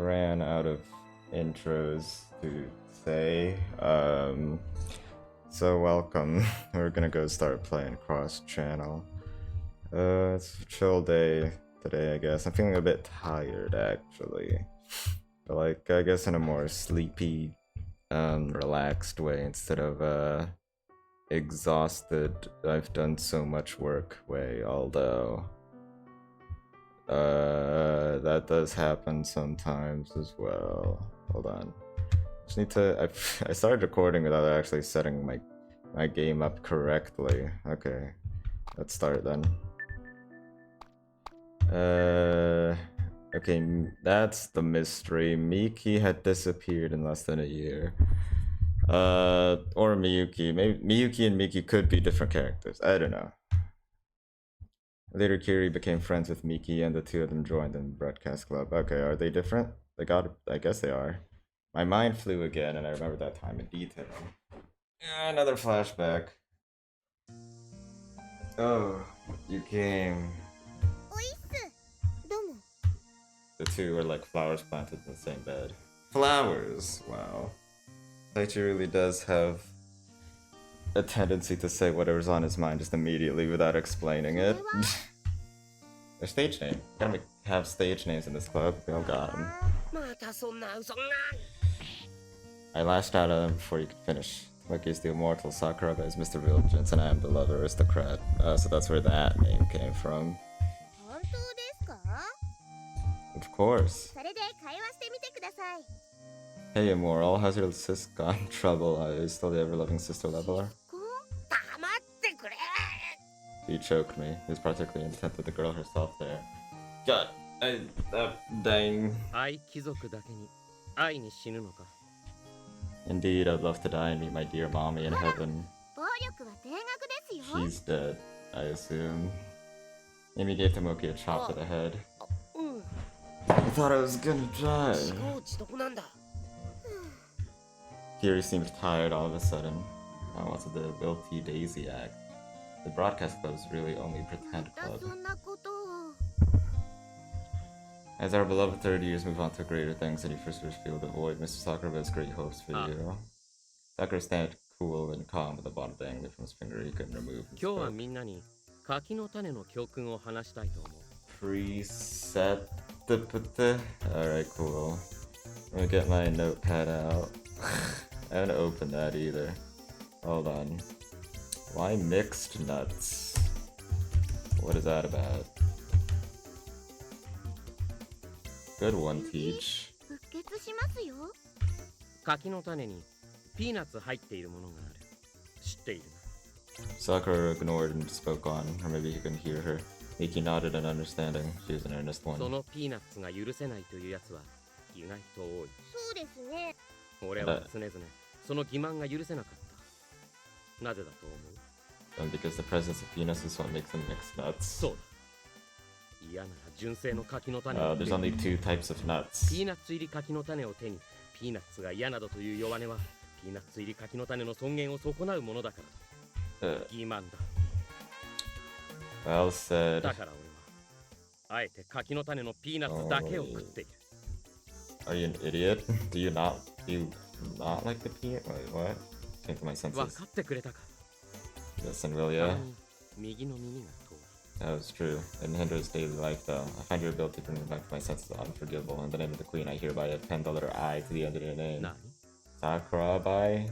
ran out of intros to say. So welcome. We're gonna go start playing cross channel. It's a chill day today, I guess. I'm feeling a bit tired actually. But like I guess in a more sleepy, relaxed way instead of exhausted. I've done so much work way, although that does happen sometimes as well. Hold on. Just need to. I started recording without actually setting my game up correctly. Okay, let's start then. Okay, that's the mystery. Miki had disappeared in less than a year. Or Miyuki. Maybe Miyuki and Miki could be different characters. I don't know. Later, Kiri became friends with Miki, and the two of them joined the broadcast club. Okay, are they different? I guess they are. My mind flew again, and I remember that time in detail. Another flashback. Oh, you came. The two were like flowers planted in the same bed. Flowers! Wow. Taichi really does have a tendency to say whatever's on his mind just immediately without explaining it. Their stage name. Gotta have stage names in this club. We all got them. I lashed out at him before you could finish. Tomoki is the immortal, Sakuraba is Mr. Villagens, and I am the lover aristocrat. So that's where that name came from. Of course. Hey, immoral, how's your sis gone trouble? Are you still the ever-loving sister leveler? He choked me. He was particularly intent with the girl herself there. God, dang. Indeed, I'd love to die and meet my dear mommy in heaven. She's dead, I assume. Amy gave Tomoki a chop to the head. I thought I was gonna die. Kiri seemed tired all of a sudden. I wanted the Wilty Daisy act. The broadcast club is really only pretend club. As our beloved third years move on to greater things and you first feel the void, Mr. Sakuraba has great hopes for you. Sakura stayed cool and calm with the bottle dangling from his finger he couldn't remove. Preset. Alright, cool. I'm gonna get my notepad out. I haven't opened that either. Hold on. Why mixed nuts? What is that about? Good one, Teach. Sakura ignored and spoke on, or maybe he couldn't hear her. Miki nodded in understanding. She was an earnest one. Because the presence of peanuts is what makes them mix nuts. There's only two types of nuts. Well said. Oh, are you an idiot? Do you not like the peanut? Wait, what? Came to my senses. Listen, will ya? That was true. It didn't hinder his daily life, though. I find your ability to bring back to my senses unforgivable. In the name of the queen, I hereby append the letter I to the end of your name. Sakurabai?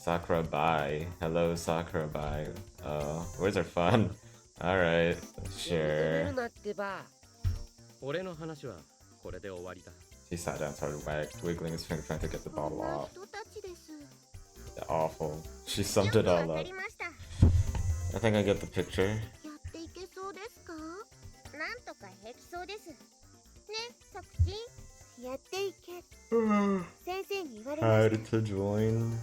Sakurabai. Hello, Sakurabai. Words are fun. Alright, sure. He sat down and started wiggling his finger trying to get the bottle off. Awful. She summed it all up. I think I get the picture. Hard to join.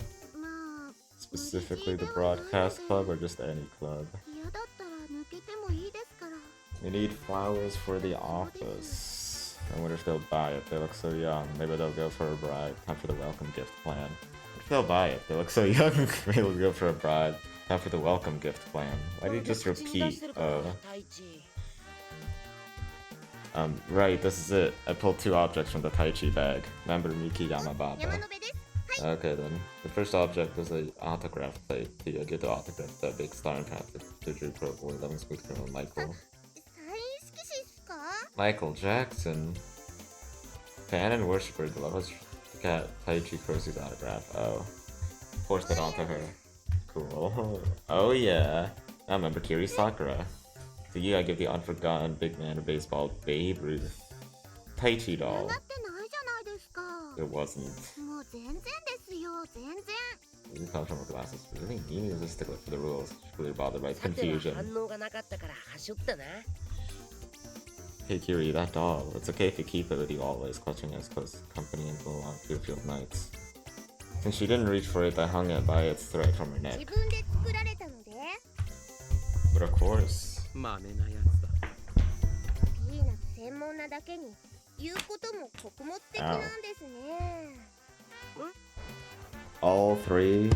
Specifically the broadcast club or just any club? We need flowers for the office. I wonder if they'll buy it. They look so young. Maybe they'll go for a bride. Time for the welcome gift plan. What if they'll buy it? They look so young. Maybe they'll go for a bride. Time for the welcome gift plan. Why do you just repeat? Right, this is it. I pulled 2 objects from the Tai Chi bag. Remember Miki Yamababa? Okay then. The first object was an autograph plate. I get the autograph that big star and path to Drew Pro Boy, Loving Smooth Criminal Michael. Michael Jackson. Fan and worshiper, the love to get Tai Chi Crossy's autograph. Oh. Forced it onto her. Cool. Oh yeah. I remember Kiri Sakura. To you I give the unforgotten big man of baseball, Babe Ruth. Tai Chi doll. It wasn't. You come from her glasses. Really mean is a stickler for the rules. She's really bothered by confusion. Hey Kiri, that doll. It's okay if you keep it with you always, clutching as close company and go on Field nights. Since she didn't reach for it, I hung it by its thread from her neck. But of course. Ow. All 3?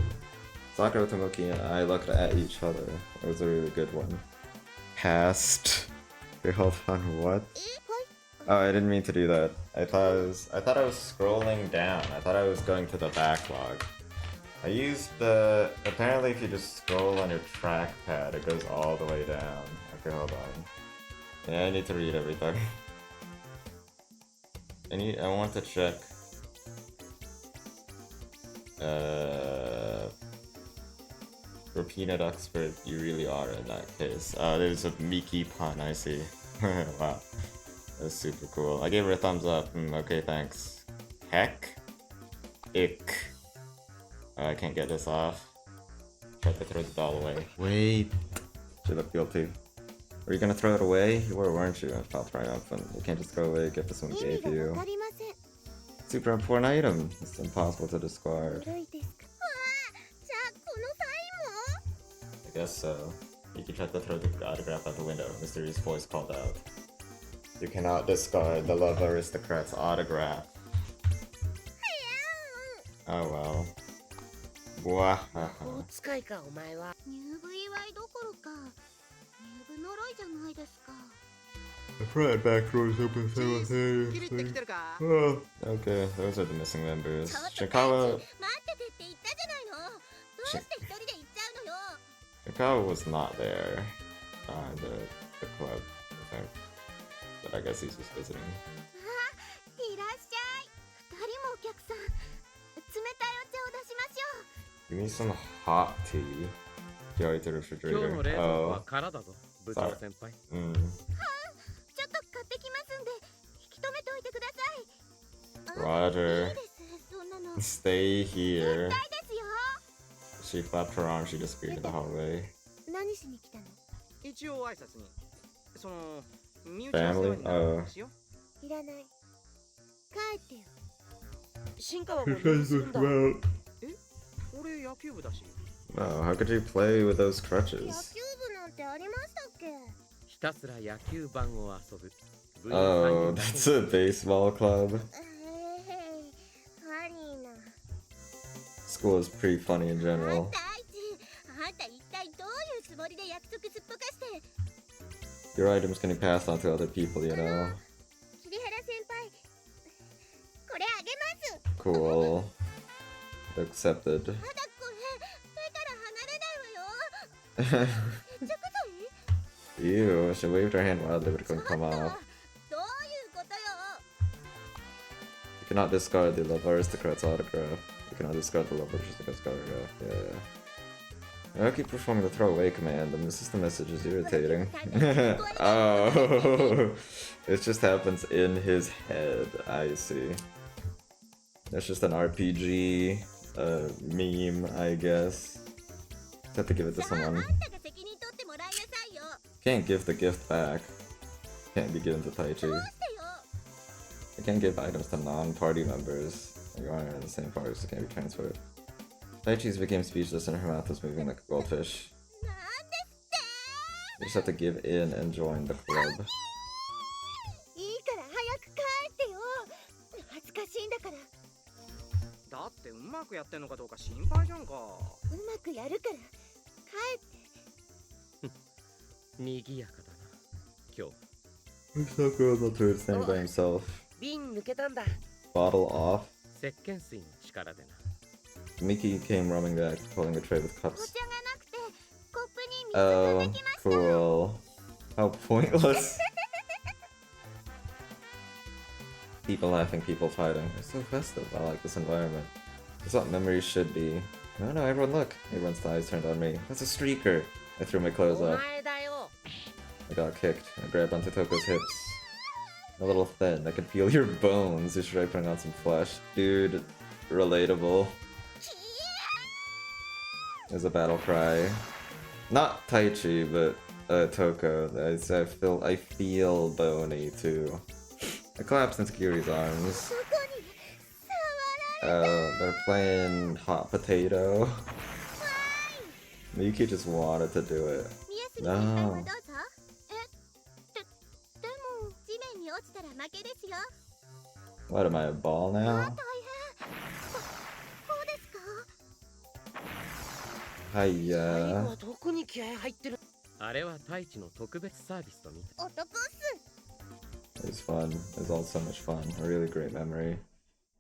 Sakura, Tomoki, and I looked at each other. It was a really good one. Past. Wait, hold on, what? Oh, I didn't mean to do that. I thought I was scrolling down. I thought I was going to the backlog. I used the... Apparently if you just scroll on your trackpad, it goes all the way down. Okay, hold on. Yeah, I need to read everything. I want to check... For Peanut Expert, you really are in that case. There's a Miki pun, I see. Wow. That's super cool. I gave her a thumbs up. Okay, thanks. Heck? Ick. I can't get this off. Tried to throw the doll away. Wait. She looked guilty. Were you gonna throw it away? You were, weren't you? I felt triumphant. You can't just throw away a gift that someone gave you. Super important item. It's impossible to discard. I guess so. You can try to throw the autograph out the window. Mysterious voice called out. You cannot discard the Love Aristocrat's autograph. Oh well. Wahaha. The front back door is open simultaneously. Oh, okay, those are the missing members. Shinkawa was not there. The club, I think. But I guess he's just visiting. Give me some hot tea. Carry to the refrigerator. Oh. Sorry. Roger. Stay here. She flapped her arm, she disappeared in the hallway. Family? Oh. No, how could you play with those crutches? Oh, that's a baseball club. School is pretty funny in general. Your items can be passed on to other people, you know? Cool. Accepted. Ew, she waved her hand wildly but it couldn't come off. You cannot discard the Love Aristocrat's autograph. You cannot discard the Love Aristocrat's autograph. Yeah. I keep performing the throwaway command. The system message is irritating. Oh, it just happens in his head. I see. That's just an RPG meme, I guess. Just have to give it to someone. Can't give the gift back. Can't be given to Taichi. I can't give items to non-party members. You aren't in the same party, so can't be transferred. Taichi's became speechless and her mouth was moving like a goldfish. You just have to give in and join the club. He's so good not to stand by himself. Bottle off. Mickey came roaming back, pulling a tray with cups. Oh, cool. How pointless. People laughing, people fighting. It's so festive. I like this environment. It's what memories should be. No, no, everyone look. Everyone's eyes turned on me. That's a streaker. I threw my clothes off. I got kicked. I grabbed onto Toko's hips. A little thin. I can feel your bones. You should try putting on some flesh. Dude, relatable. There's a battle cry. Not Taichi, but Toko. I feel bony too. I collapsed into Kiri's arms. They're playing hot potato. Miyuki just wanted to do it. No. What am I, a ball now? Hiya. It was fun. It was all so much fun. A really great memory.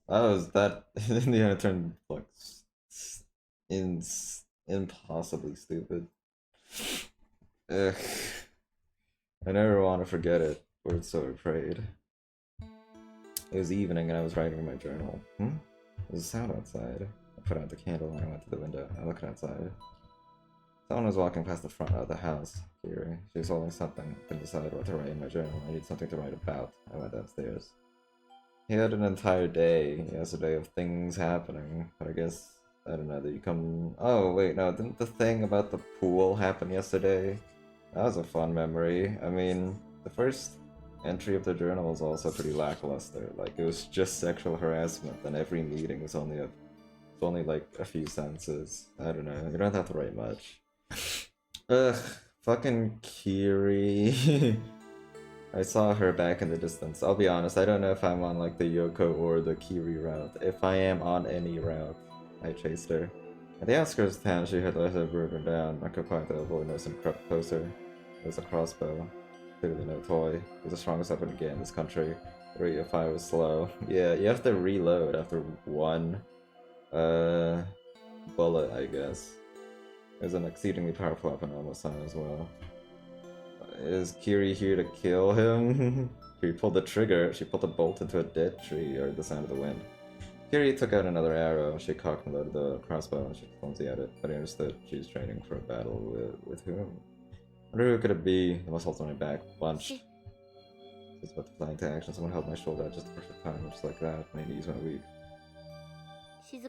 That in the end it turned like impossibly stupid. Ugh. I never want to forget it, or so afraid. It was evening and I was writing in my journal. There's a sound outside. I put out the candle and I went to the window. I looked outside. Someone was walking past the front of the house. Kiri. She was holding something. I couldn't decide what to write in my journal. I need something to write about. I went downstairs. He had an entire day yesterday of things happening, but I guess, I don't know, that you come... Oh, wait, no, didn't the thing about the pool happen yesterday? That was a fun memory. I mean, the first entry of the journal was also pretty lackluster. Like, it was just sexual harassment, and every meeting was only like a few sentences. I don't know, you don't have to write much. Ugh, fucking Kiri. I saw her back in the distance. I'll be honest, I don't know if I'm on like the Yoko or the Kiri route. If I am on any route, I chased her. At the outskirts of town, she had let her broken down. I could quietly avoid noticing crept closer. It was a crossbow. Clearly no toy. It was the strongest weapon to get in this country. The rate of fire was slow. Yeah, you have to reload after one bullet, I guess. It was an exceedingly powerful weapon almost time as well. Is Kiri here to kill him? Kiri pulled the trigger. She pulled the bolt into a dead tree, or the sound of the wind. Kiri took out another arrow. She cocked and loaded the crossbow, and she was clumsy at it. But I understood she was training for a battle with whom? I wonder who could it be? The muscles on my back bunched. Just about to fly into action. Someone held my shoulder at just the perfect time, just like that. My knees went weak.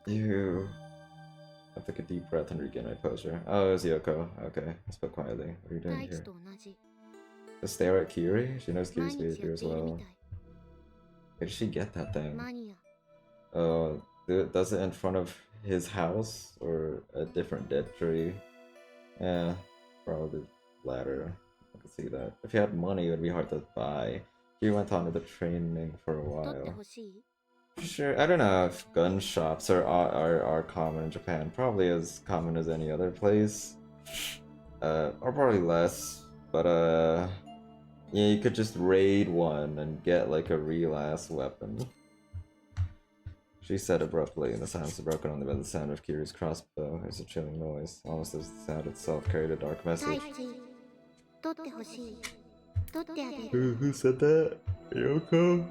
Ew. I took a deep breath and regained my posture. Oh, it was Yoko. Okay, I spoke quietly. What are you doing here? Just stare at Kiri? She knows Kiri's behavior as well. Where did she get that thing? Oh, does it in front of his house? Or a different dead tree? Yeah, probably the latter. I could see that. If you had money, it would be hard to buy. Kiri went on to the training for a while. Sure, I don't know if gun shops are common in Japan. Probably as common as any other place. Or probably less. But yeah, you could just raid one and get like a real ass weapon. She said abruptly, and the silence was broken only by the sound of Kiri's crossbow. It was a chilling noise, almost as the sound itself carried a dark message. Who said that? Yoko?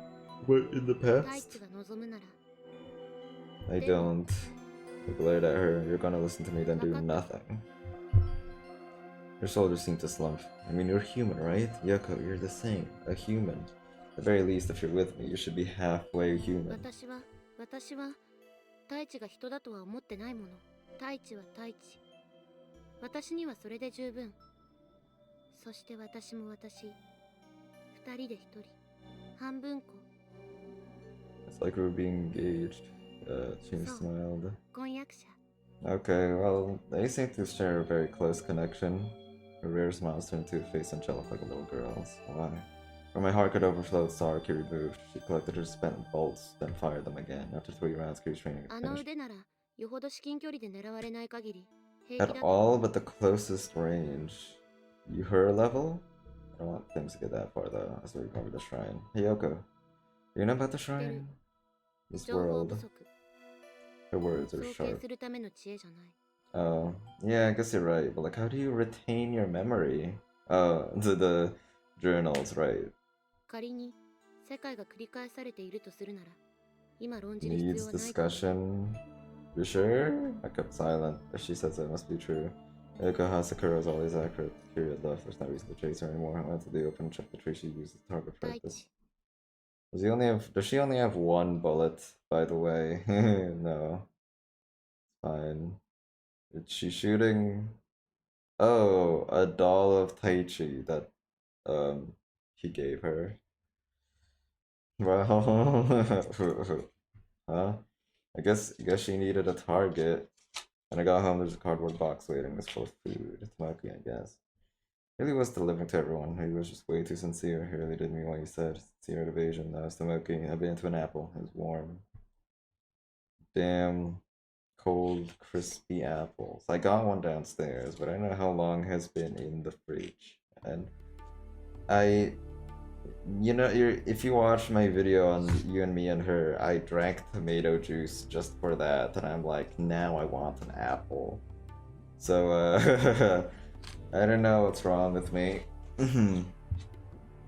What, in the past? I don't. I glared at her. You're gonna listen to me, then do nothing. Your shoulders seem to slump. I mean, you're human, right? Yoko, you're the same. A human. At the very least, if you're with me, you should be halfway human. It's like we were being engaged. She smiled. Okay, well, they seem to share a very close connection. Her rare smiles turned to a face angelic like a little girl's. Why? Where my heart could overflow with sorrow, Kiri moved. She collected her spent bolts, then fired them again. After 3 rounds, Kiri's training had finished. At all but the closest range. You her level? don't want things to get that far though, as we recover the shrine. Hey Yoko, you know about the shrine? This world. Her words are sharp. Oh, yeah, I guess you're right, but like, how do you retain your memory? Oh, the journals, right? Needs discussion. You sure? I kept silent. If she says it must be true. Eiko Hasakura is always accurate. Period left. There's no reason to chase her anymore. I went to the open and checked the tree she used to target practice. Does she only have one bullet, by the way? No. Fine. Is she shooting? Oh, a doll of Taichi that he gave her. Well, huh? I guess she needed a target. When I got home, there's a cardboard box waiting. It's full of food. It's Maki, I guess. Really was delivering to everyone. He was just way too sincere. He really did mean what he said. Sincere evasion. That was Tomoki. I bit into an apple. It was warm. Damn cold, crispy apples. I got one downstairs, but I don't know how long has been in the fridge. And if you watch my video on you and me and her, I drank tomato juice just for that, and I'm like, now I want an apple. So, I don't know what's wrong with me.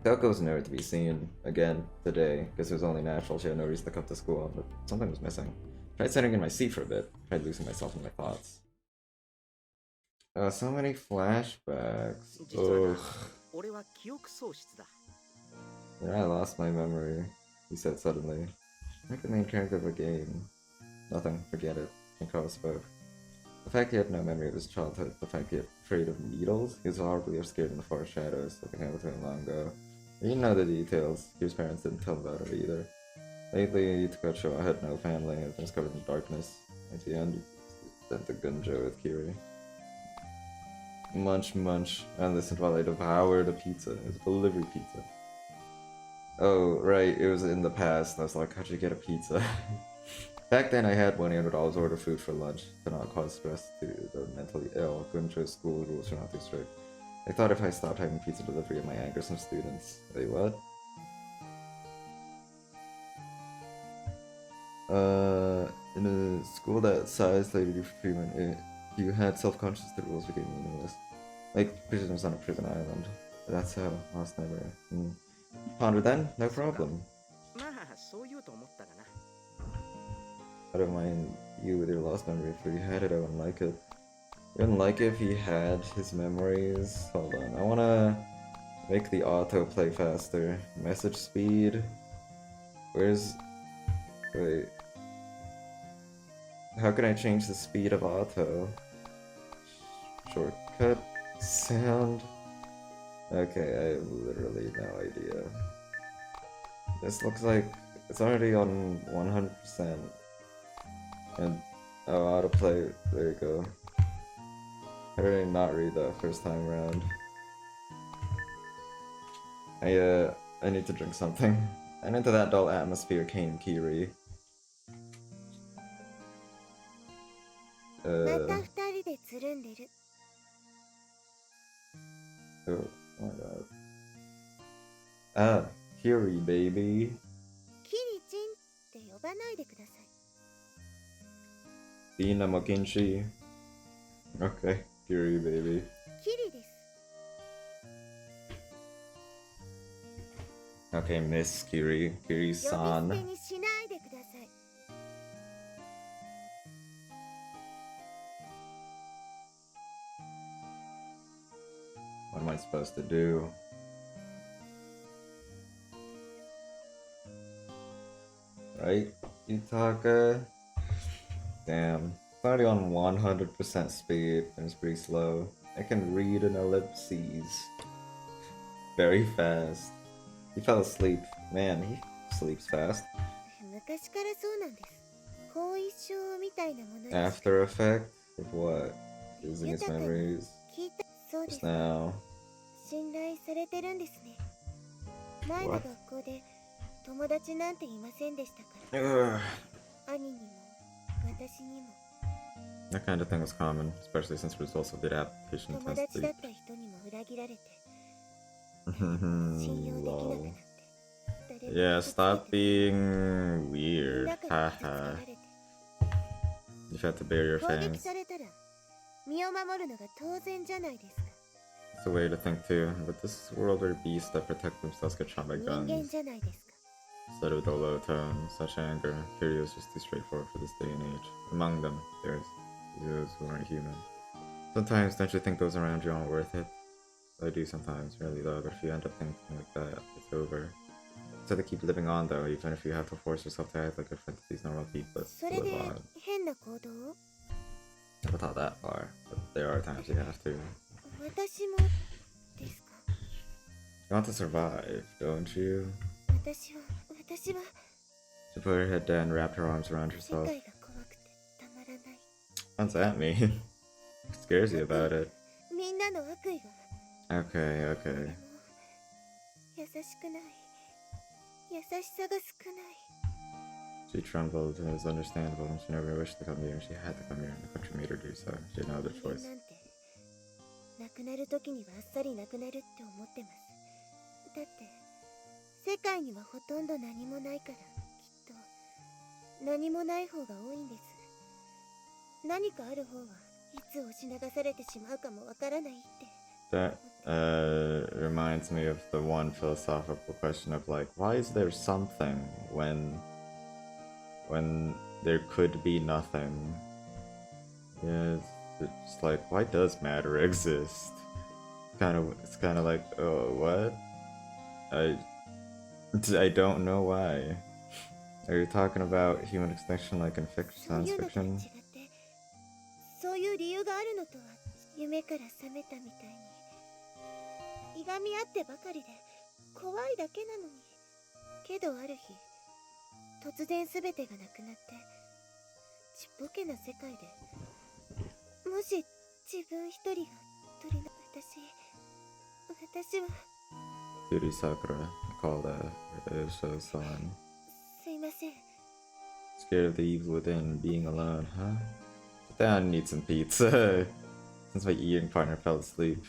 Coco's nowhere to be seen again today, because it was only natural. She had no reason to come to school, but something was missing. Tried sitting in my seat for a bit. Tried losing myself in my thoughts. So many flashbacks. Ugh. Yeah, I lost my memory, he said suddenly. Like the main character of a game. Nothing, forget it. Ninkara spoke. The fact he had no memory of his childhood, the fact he was afraid of needles, he was horribly scared in the far shadows, looking at him long ago. He didn't know the details. His parents didn't tell about it either. Lately, Takacho had no family, and was covered in darkness. At the end, he spent the Gunjo with Kiri. Munch, munch, and listened while I devoured a pizza. It was a delivery pizza. Oh, right, it was in the past. I was like, how'd you get a pizza? Back then, I had $100 order food for lunch to not cause stress to the mentally ill. Gunjo school rules are not too strict. I thought if I stopped having pizza delivery, it might anger some students. Wait, what? In a school that size later you for treatment, you had self-conscious, the rules became meaningless. Like, prison was on a prison island. That's how, lost memory. Ponder then, no problem. I don't mind you with your lost memory. If you had it, I wouldn't like it. You wouldn't like it if he had his memories. Hold on, I wanna make the autoplay faster. Message speed. Where's... Wait. How can I change the speed of auto? Shortcut? Sound? Okay, I have literally no idea. This looks like it's already on 100%. And oh, autoplay, there you go. I did not read that first time around. I need to drink something. And into that dull atmosphere came Kiri. Oh my god. Ah, Kiri, baby. Dina Mokinshi. Okay, Kiri, baby. Okay, Miss Kiri. Kiri-san. What am I supposed to do? Right, Yutaka? Damn. It's already on 100% speed, and it's pretty slow. I can read an ellipses. Very fast. He fell asleep. Man, he sleeps fast. After effect? Of what? Losing his memories? Just now. What? That kind of thing was common, especially since results of the adaptation tends to be. Lol. Yeah, stop being weird. Haha. You've had to bear your fangs. It's a way to think too, but this is a world where beasts that protect themselves get shot by guns. Instead of the low tone, such anger, curious is too straightforward for this day and age. Among them, there's those who aren't human. Sometimes, don't you think those around you aren't worth it? I do sometimes, really though, but if you end up thinking like that, it's over. So they keep living on though, even if you have to force yourself to act like a friend to these normal people. Live on. Never thought that far, but there are times you have to. You want to survive, don't you? She put her head down and wrapped her arms around herself. What's that mean? What scares you about it? Okay. She trembled, and it was understandable, and she never wished to come here, and she had to come here, and the country made her do so. She had no other choice. That reminds me of the one philosophical question of like, why is there something when there could be nothing? Yeah, it's like, why does matter exist? It's kind of like, oh, what? I don't know why. Are you talking about human extinction like in science fiction? Yuri Sakura, I call that Eisho-san. Scared of the evil within, being alone, huh? Sit down and eat some pizza. Since my eating partner fell asleep.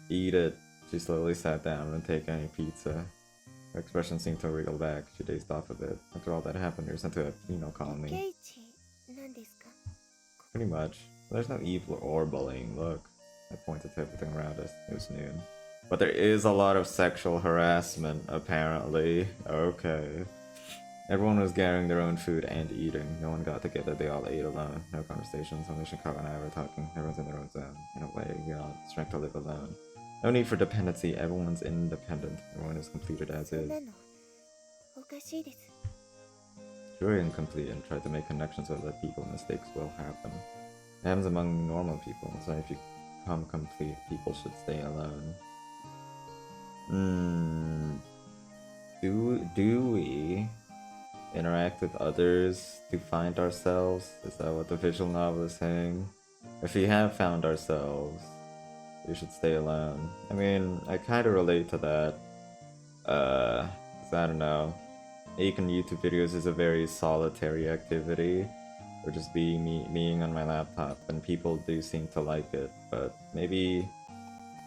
Eat it. She slowly sat down and take any pizza. Her expression seemed to wriggle back. She dazed off a bit. After all that happened, we were sent to a penal colony. Pretty much. There's no evil or bullying. Look. I pointed to everything around us. It was noon. But there is a lot of sexual harassment, apparently. Okay. Everyone was gathering their own food and eating. No one got together, they all ate alone. No conversations, only Chicago and I were talking. Everyone's in their own zone. In a way, we all have strength to live alone. No need for dependency, everyone's independent. Everyone is completed as is. You're incomplete and try to make connections with other people, mistakes will happen. It happens among normal people, so if you become complete, people should stay alone. Do we interact with others to find ourselves? Is that what the visual novel is saying? If we have found ourselves, we should stay alone. I mean, I kind of relate to that. 'Cause I don't know. Making YouTube videos is a very solitary activity. Or just being on my laptop, and people do seem to like it. But maybe,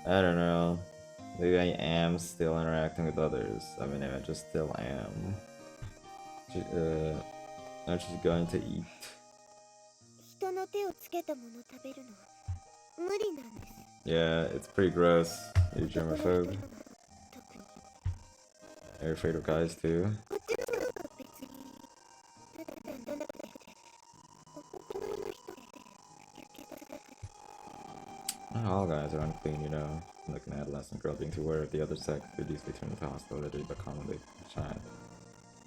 I don't know. Maybe I am still interacting with others. I mean, I just still am. I'm just going to eat. Yeah, it's pretty gross. Are you germaphobe? Are you afraid of guys too? Not all guys are unclean, you know. Like an adolescent girl being too aware of the other sex could easily turn into hostility, but commonly shine.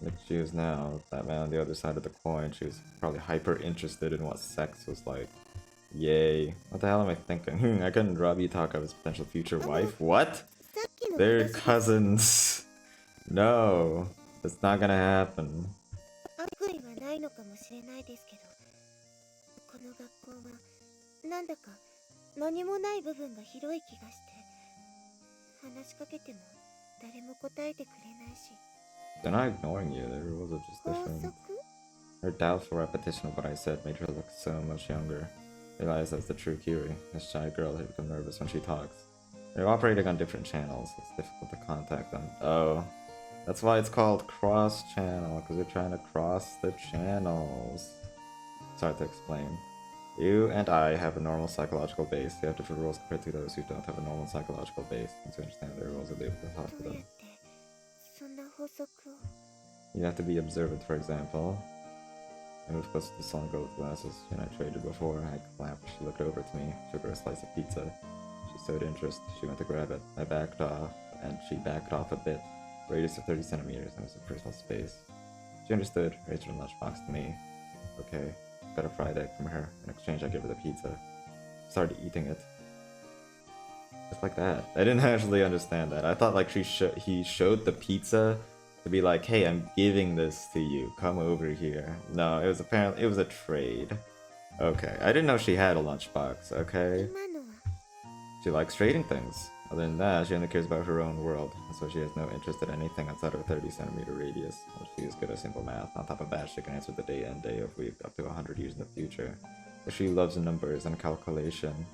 Like she is now, that man on the other side of the coin, she was probably hyper interested in what sex was like. Yay. What the hell am I thinking? I couldn't Robbie talk of his potential future wife? What? They're cousins. No. That's not gonna happen. They're not ignoring you, their rules are just different. Her doubtful repetition of what I said made her look so much younger. I realized that's the true Kiri, this shy girl who becomes nervous when she talks. They're operating on different channels. It's difficult to contact them. Oh, that's why it's called cross-channel, because they're trying to cross the channels. It's hard to explain. You and I have a normal psychological base. They have different rules compared to those who don't have a normal psychological base. And to understand their rules, you'll be able to talk to them. You have to be observant, for example. I moved closer to the song girl with glasses. She and I traded before. I clapped. She looked over to me, took her a slice of pizza. She showed interest. She went to grab it. I backed off, and she backed off a bit. Radius of 30 centimeters, and it was a personal space. She understood, raised her lunchbox to me. Okay, got a fried egg from her. In exchange, I gave her the pizza. Started eating it. Just like that. I didn't actually understand that. I thought like he showed the pizza to be like, hey, I'm giving this to you. Come over here. No, it was apparently a trade. Okay, I didn't know she had a lunchbox. Okay. She likes trading things. Other than that, she only cares about her own world, so she has no interest in anything outside of a 30-centimeter radius. She is good at simple math. On top of that, she can answer the day and day of week up to 100 years in the future. But she loves numbers and calculation.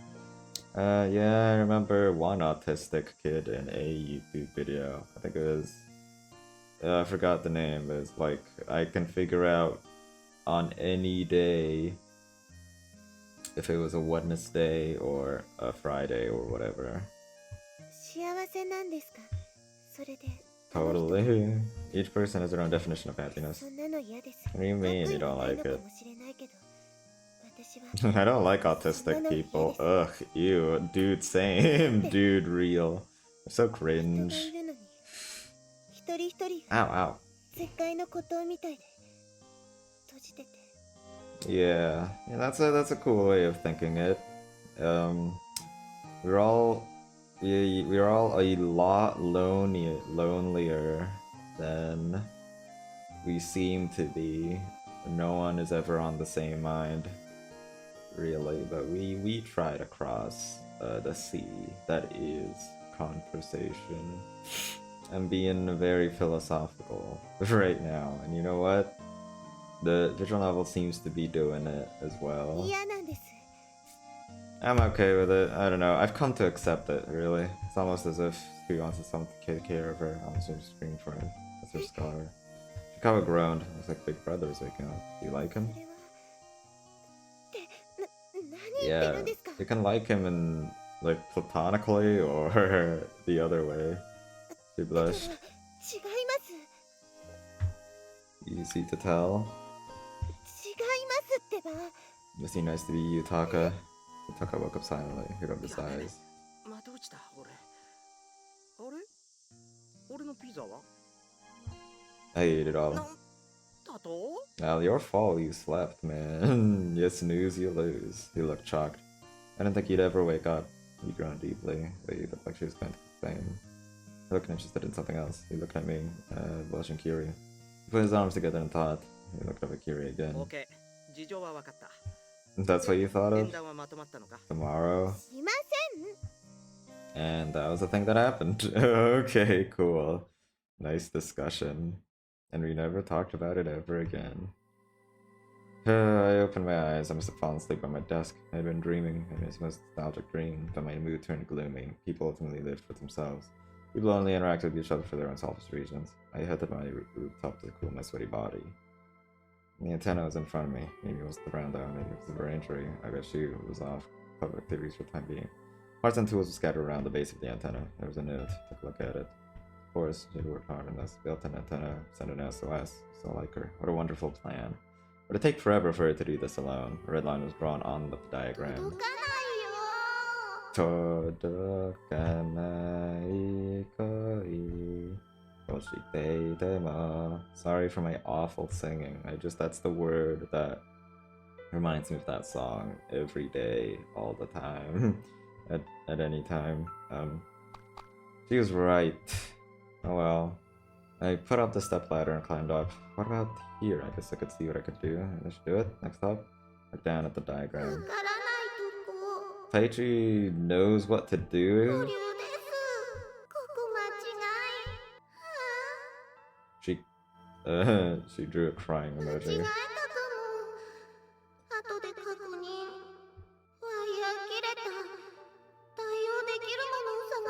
Yeah, I remember one autistic kid in a YouTube video. I think it was... I forgot the name, but it's like, I can figure out on any day if it was a Wednesday or a Friday or whatever. Totally. Each person has their own definition of happiness. What do you mean you don't like it? I don't like autistic people. Ugh, ew. Dude, same. Dude, real. They're so cringe. Ow, ow. Yeah, that's a cool way of thinking it. We're all a lot lonelier than we seem to be. No one is ever on the same mind, really. But we try to cross the sea that is conversation. I'm being very philosophical right now, and you know what? The visual novel seems to be doing it as well. I'm okay with it. I don't know. I've come to accept it, really. It's almost as if she wants someone to take care of her. I'm just screaming for her. That's her scar. Chicago groaned. Looks like Big Brother is waking up. Do you like him? Yeah. You can like him in, like, platonically or the other way. She blushed. Easy to tell. Must be nice to be you, Taka. Taka woke up silently. He rubbed his eyes. I ate it all. Now, your fault you slept, man. You snooze, you lose. He looked shocked. I didn't think he'd ever wake up. He groaned deeply. He looked like she was going to complain. He looked interested in something else. He looked at me, blushing Kiri. He put his arms together and thought. He looked up at Kiri again. That's what you thought of? Tomorrow? And that was the thing that happened. Okay, cool. Nice discussion. And we never talked about it ever again. I opened my eyes. I must have fallen asleep on my desk. I had been dreaming. It was the most nostalgic dream, but my mood turned gloomy. People ultimately lived for themselves. People only interacted with each other for their own selfish reasons. I headed my rooftop to cool my sweaty body. The antenna was in front of me. Maybe it was the ground down, maybe it was the brain tree. I bet she was off. Public theories for the time being. Parts and tools were scattered around the base of the antenna. There was a note. Took a look at it. Of course, she had worked hard on this. Built an antenna, sent an SOS. So like her. What a wonderful plan. But it'd take forever for her to do this alone. A red line was drawn on the diagram. Sorry for my awful singing. That's the word that reminds me of that song every day, all the time, at any time. She was right. Oh well. I put up the stepladder and climbed up. What about here? I guess I could see what I could do. I should do it. Next up, look down at the diagram. Taichi knows what to do. She drew a crying emoji.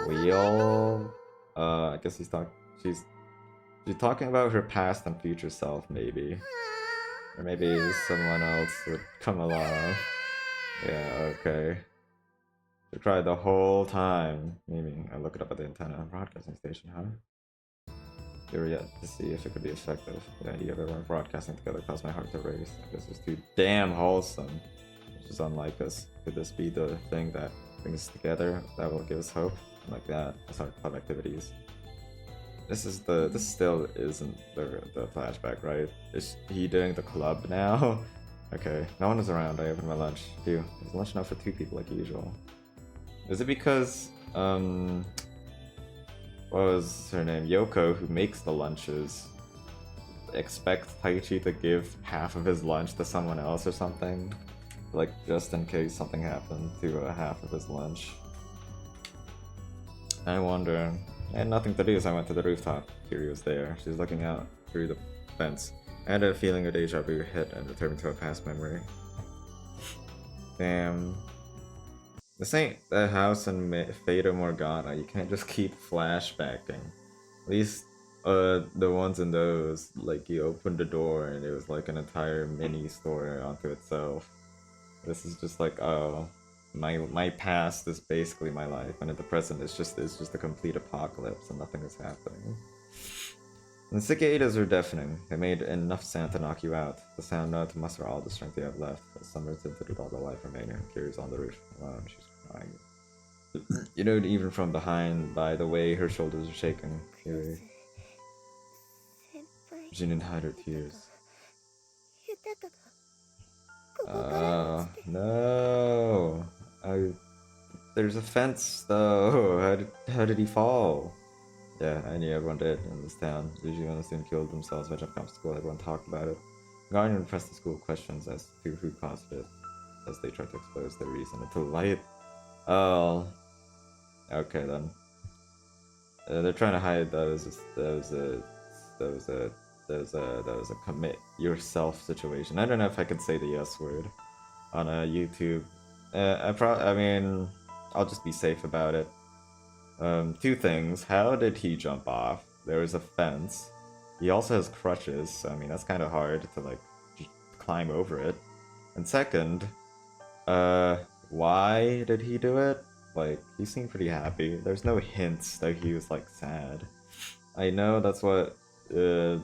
wheel. I guess she's talking about her past and future self, maybe. Or maybe someone else would come along. Yeah, okay. She cried the whole time. Maybe I look it up at the antenna broadcasting station, huh? You're yet to see if it could be effective. The idea of everyone broadcasting together caused my heart to race. I guess it's too damn wholesome. Which is unlike us. Could this be the thing that brings us together? That will give us hope? Like that. That's our club activities. This still isn't the flashback, right? Is he doing the club now? Okay, no one is around. I opened my lunch. Phew, there's lunch enough for 2 people like usual. Is it because, what was her name? Yoko, who makes the lunches, expects Taichi to give half of his lunch to someone else or something? Like, just in case something happened to half of his lunch. I wonder. I had nothing to do, so I went to the rooftop. Kiri was there. She was looking out through the fence. I had a feeling of deja vu hit and returned to a past memory. Damn. This ain't the house in Fata Morgana. You can't just keep flashbacking. At least, the ones in those, like, you opened the door and it was like an entire mini story onto itself. This is just like, oh, my past is basically my life, and in the present it's just a complete apocalypse and nothing is happening. The cicadas are deafening. They made enough sound to knock you out. The sound enough to muster all the strength you have left. The summer's tinted with all the life remaining. Kiri's on the roof. She's crying. You know, even from behind, by the way her shoulders are shaking. Kiri. She didn't hide her tears. No. There's a fence though. How did he fall? Yeah, I knew everyone did in this town. Usually when the student killed themselves by jumping off school, everyone talked about it. The Guardian pressed the school questions as to who caused it, as they tried to expose their reason into light. Oh. Okay then. They're trying to hide that was a commit yourself situation. I don't know if I could say the yes word on a YouTube. I mean, I'll just be safe about it. 2 things. How did he jump off? There was a fence. He also has crutches, so I mean, that's kind of hard to, like, climb over it. And second, why did he do it? Like, he seemed pretty happy. There's no hints that he was, like, sad. I know that's what, I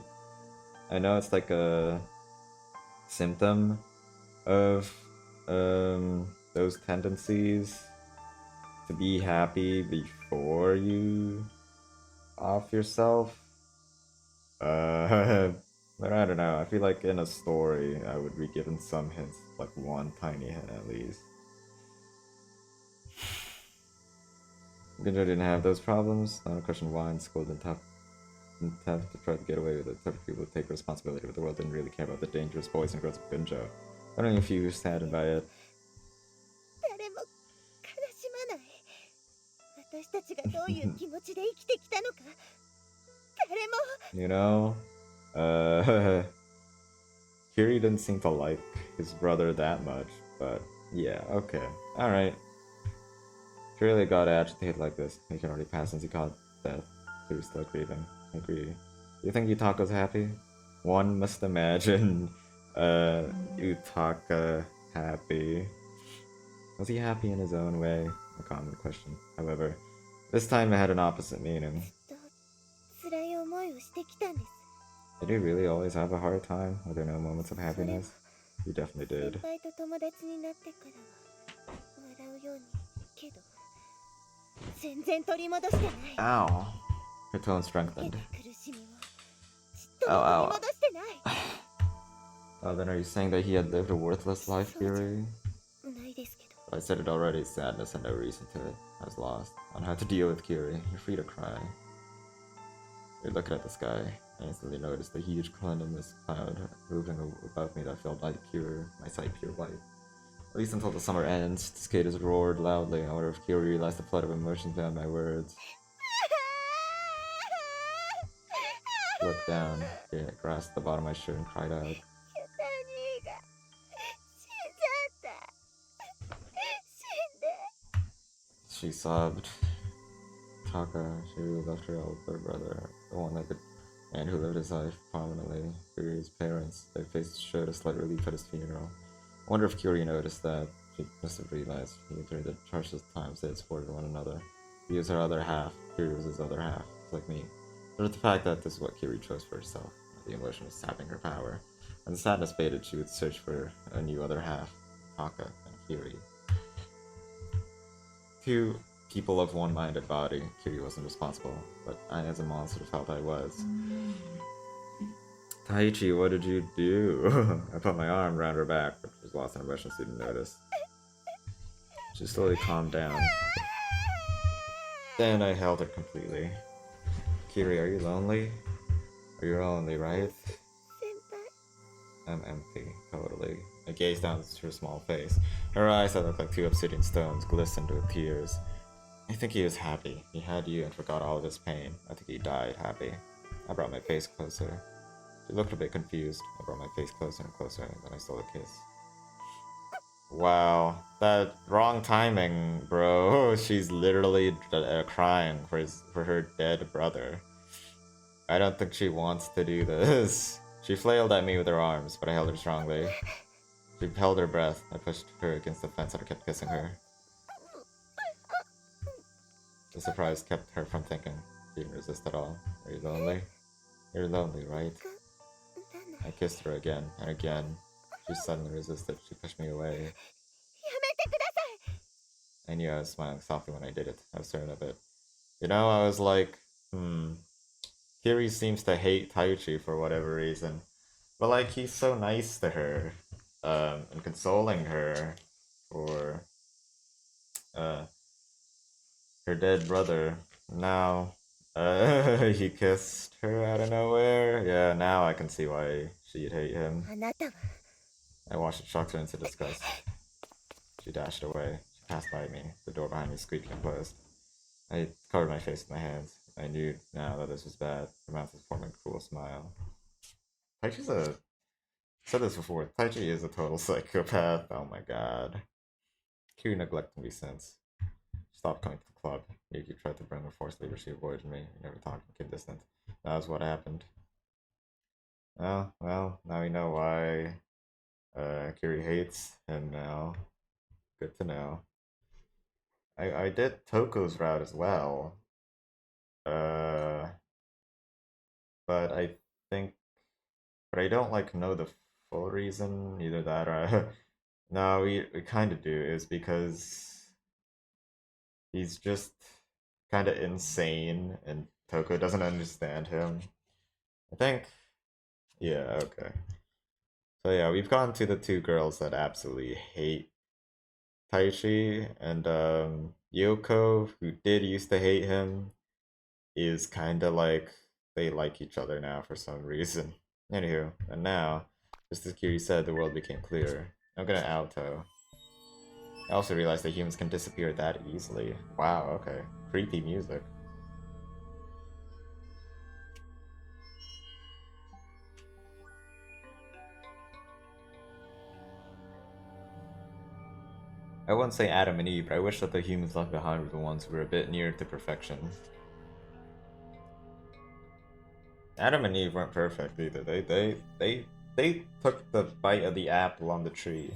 know it's like a symptom of, those tendencies to be happy before you off yourself. But I don't know, I feel like in a story I would be given some hints, like one tiny hint at least. Ginjo didn't have those problems. Not a question why in school didn't have to try to get away with it. Type of people who take responsibility, but the world didn't really care about the dangerous boys and girls of Ginjo. I don't know if you were saddened by it. You know, Kiri didn't seem to like his brother that much, but yeah, okay, alright. Surely got agitated like this. He can already pass since he caught death. He was still grieving. I agree. You think Utaka's happy? One must imagine, Utaka happy. Was he happy in his own way? A common question. However, this time it had an opposite meaning. Did he really always have a hard time? Were there no moments of happiness? He definitely did. Ow. Her tone strengthened. Ow, ow. Oh, then are you saying that he had lived a worthless life, Kiri? I said it already, sadness had no reason to it. I was lost on how to deal with Kiri. You're free to cry. You're looking at the sky. I instantly noticed the huge cumulus cloud moving above me that filled my sight pure white. At least until the summer ends. The cicadas roared loudly. I wonder if Kiri realized the flood of emotions behind my words. She looked down, grasped the bottom of my shirt and cried out. She sobbed. Taka, she left her elder brother, the one-legged man who lived his life prominently. Kyuri's parents, their faces showed a slight relief at his funeral. I wonder if Kyuri noticed that. She must have realized during the harshest times they had supported one another. He was her other half, Kyuri was his other half, like me. But the fact that this is what Kyuri chose for herself, the emotion was sapping her power, and the sadness faded, she would search for a new other half, Taka and Kyuri. Two people of one-minded body. Kyuri wasn't responsible, but I as a monster felt I was. Taichi, what did you do? I put my arm around her back, but was lost in emotion, so didn't notice. She slowly calmed down. Then I held her completely. Kyuri, are you lonely? Are you lonely, right? I'm empty, totally. I gazed down at her small face. Her eyes that looked like two obsidian stones glistened with tears. I think he was happy. He had you and forgot all of his pain. I think he died happy. I brought my face closer. She looked a bit confused. I brought my face closer and closer, then I stole a kiss. Wow, that wrong timing, bro. She's literally crying for her dead brother. I don't think she wants to do this. She flailed at me with her arms, but I held her strongly. She held her breath. I pushed her against the fence and I kept kissing her. The surprise kept her from thinking. She didn't resist at all. Are you lonely? You're lonely, right? I kissed her again and again. She suddenly resisted. She pushed me away. I knew I was smiling softly when I did it. I was staring a bit. You know, I was like, Kiri seems to hate Taichi for whatever reason. But like, he's so nice to her. And consoling her for her dead brother. Now, he kissed her out of nowhere. Yeah, now I can see why she'd hate him. I watched it shock her into disgust. She dashed away. She passed by me. The door behind me squeaked and closed. I covered my face with my hands. I knew now that this was bad. Her mouth was forming a cruel smile. Taichi's a... I said this before. Taichi is a total psychopath. Oh my god. Q neglected me since. She stopped coming to the club. Yuki tried to bring her forcefully, but she avoided me. We never talked and became distant. That was what happened. Oh, well, now we know why Kiri hates him now. Good to know. I did Toko's route as well. But I think... But I don't, like, know the full reason. Either that or... No, we kind of do. Is because... He's just kind of insane, and Toko doesn't understand him. I think... Yeah, okay. So yeah, we've gone to the two girls that absolutely hate Taichi, and Yoko, who did used to hate him, is kind of like they like each other now for some reason. Anywho, and now, just as Kiri said, the world became clearer. I'm gonna alto. I also realized that humans can disappear that easily. Wow, okay. Creepy music. I wouldn't say Adam and Eve, but I wish that the humans left behind were the ones who were a bit nearer to perfection. Adam and Eve weren't perfect either. They took the bite of the apple on the tree.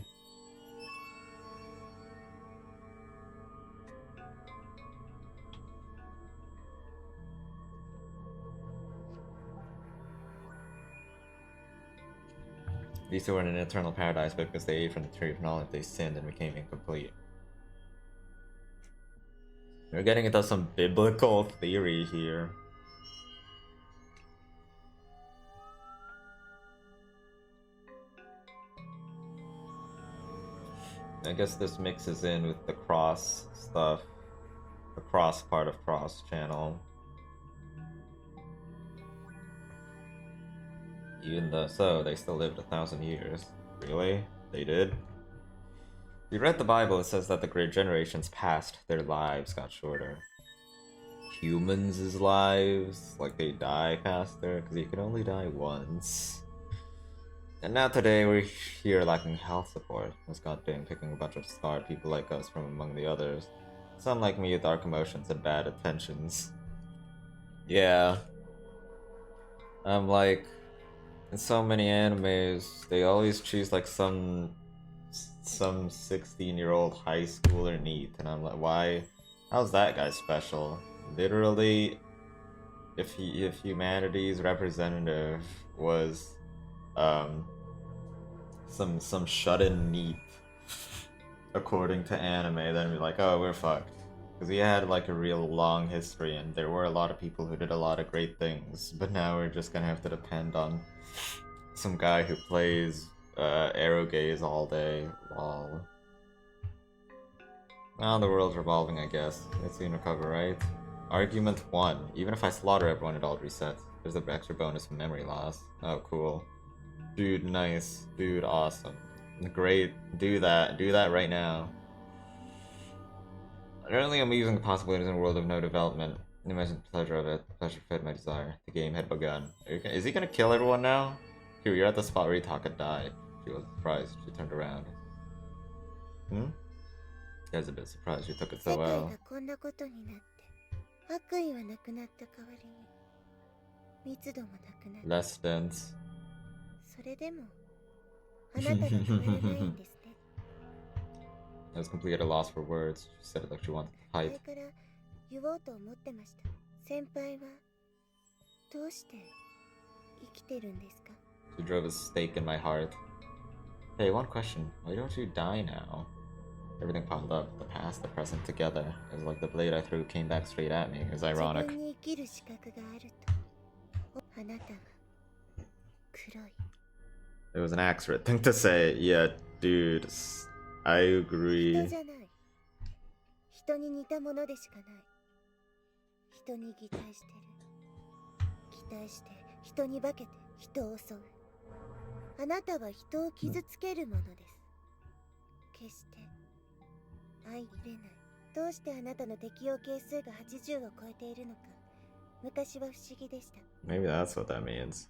These two were in an eternal paradise because they ate from the tree of knowledge, they sinned and became incomplete. We're getting into some biblical theory here. I guess this mixes in with the cross stuff. The cross part of cross channel. Even though so, they still lived 1,000 years. Really? They did? If you read the Bible, it says that the great generations past, their lives got shorter. Humans' lives, like they die faster, because you can only die once. And now today we're here lacking health support. This goddamn picking a bunch of scarred people like us from among the others. Some like me with dark emotions and bad intentions. Yeah. I'm like, in so many animes, they always choose like some 16-year-old high schooler neat, and I'm like, why? How's that guy special? Literally, if humanity's representative was some shut-in neat, according to anime, then we're like, oh, we're fucked. Because we had like a real long history, and there were a lot of people who did a lot of great things, but now we're just gonna have to depend on some guy who plays arrow gaze all day. Lol. Well, the world's revolving, I guess. Let's soon recover, right? Argument 1. Even if I slaughter everyone, it all resets. There's the extra bonus from memory loss. Oh, cool. Dude, nice. Dude, awesome. Great. Do that. Do that right now. Apparently, I'm using the possibilities in a world of no development. Imagine the pleasure of it. The pleasure fed my desire. The game had begun. Is he gonna kill everyone now? Here, you're at the spot where Itaka died. She was surprised. She turned around. Hmm? I was a bit surprised you took it so well. Less dense. I was completely at a loss for words. She said it like she wanted to type. She drove a stake in my heart. Hey, one question. Why don't you die now? Everything piled up. The past, the present together. It was like the blade I threw came back straight at me. It was ironic. It was an accurate thing to say. Yeah, dude. I agree. Maybe that's what that means.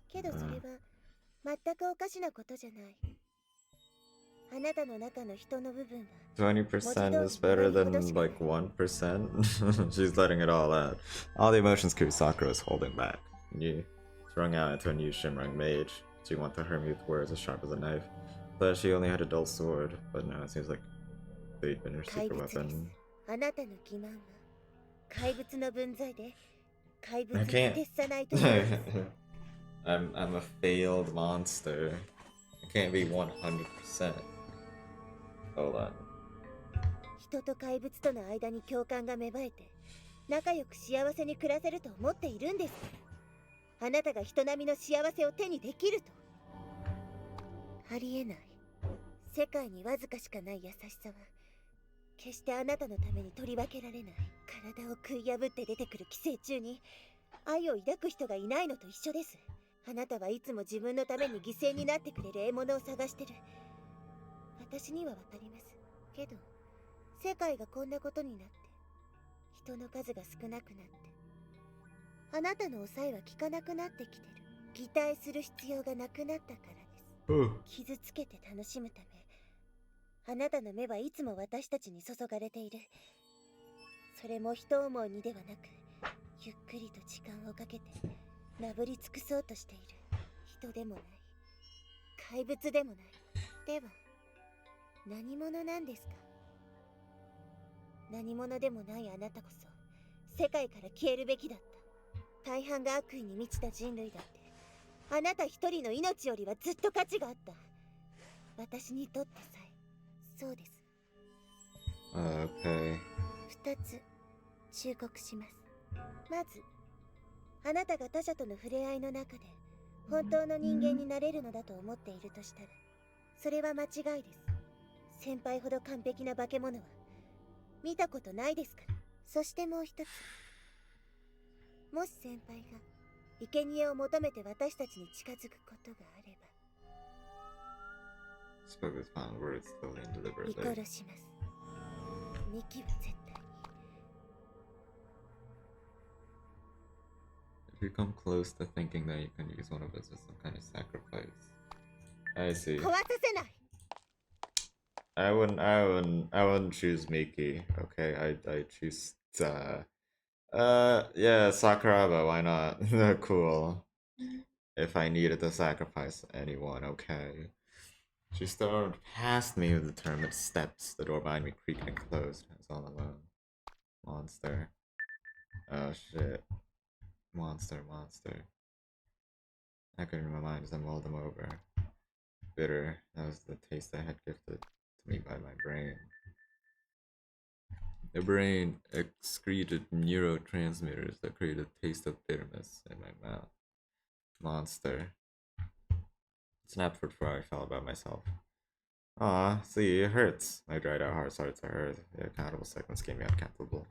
20% is better than like 1%. She's letting it all out. All the emotions criss-CROSS is holding back. You strung out into a new shimmering mage. She wanted her mute words as sharp as a knife. But she only had a dull sword. But now it seems like they'd been her secret weapon. I can't. I'm a failed monster. I can't be 100%. Hold on. 人と怪物との間に共感が芽生えて仲良く幸せに暮らせると思っているんです。あなたが人並みの幸せを手にできると。ありえない。世界にわずかしかない優しさは決してあなたのために取り分けられない。体を食い破って出てくる寄生虫に愛を抱く人がいないのと一緒です。あなたはいつも自分のために犠牲になってくれる獲物を探してる。私にはわかります。けど、世界がこんなことになって、人の数が少なくなって、あなたの抑えは効かなくなってきてる。擬態する必要がなくなったからです。傷つけて楽しむため、あなたの目はいつも私たちに注がれている。それも人思いにではなく、ゆっくりと時間をかけて、なぶり尽くそうとしている。人でもない。怪物でもない。では、何者なんですか？何者でもないあなたこそ世界から消えるべきだった。大半が悪意に満ちた人類だってあなた一人の命よりはずっと価値があった。私にとってさえそうです。2つ忠告します。まずあなたが他者との触れ合いの中で本当の人間になれるのだと思っているとしたらそれは間違いです。先輩ほど完璧な化け物は見たことないですから。そしてもう一つ、もし先輩が生贄を求めて私たちに近づくことがあれば見殺します。ミキは絶対に。If you come close to thinking that you can use one of us as some kind of sacrifice, I see. 壊させない。I wouldn't choose Miki. Okay, I choose yeah, Sakuraba, why not? Cool. If I needed to sacrifice anyone, okay. She stormed past me with determined steps, the door behind me creaked and closed. I was all alone. Monster. Oh shit. Monster. I couldn't in my mind as I mulled them over. Bitter. That was the taste I had gifted to me by my brain. The brain excreted neurotransmitters that created a taste of bitterness in my mouth. Monster. Snapped before I fell about myself. Aw, see, it hurts. My dried out heart started to hurt. The accountable seconds gave me uncountable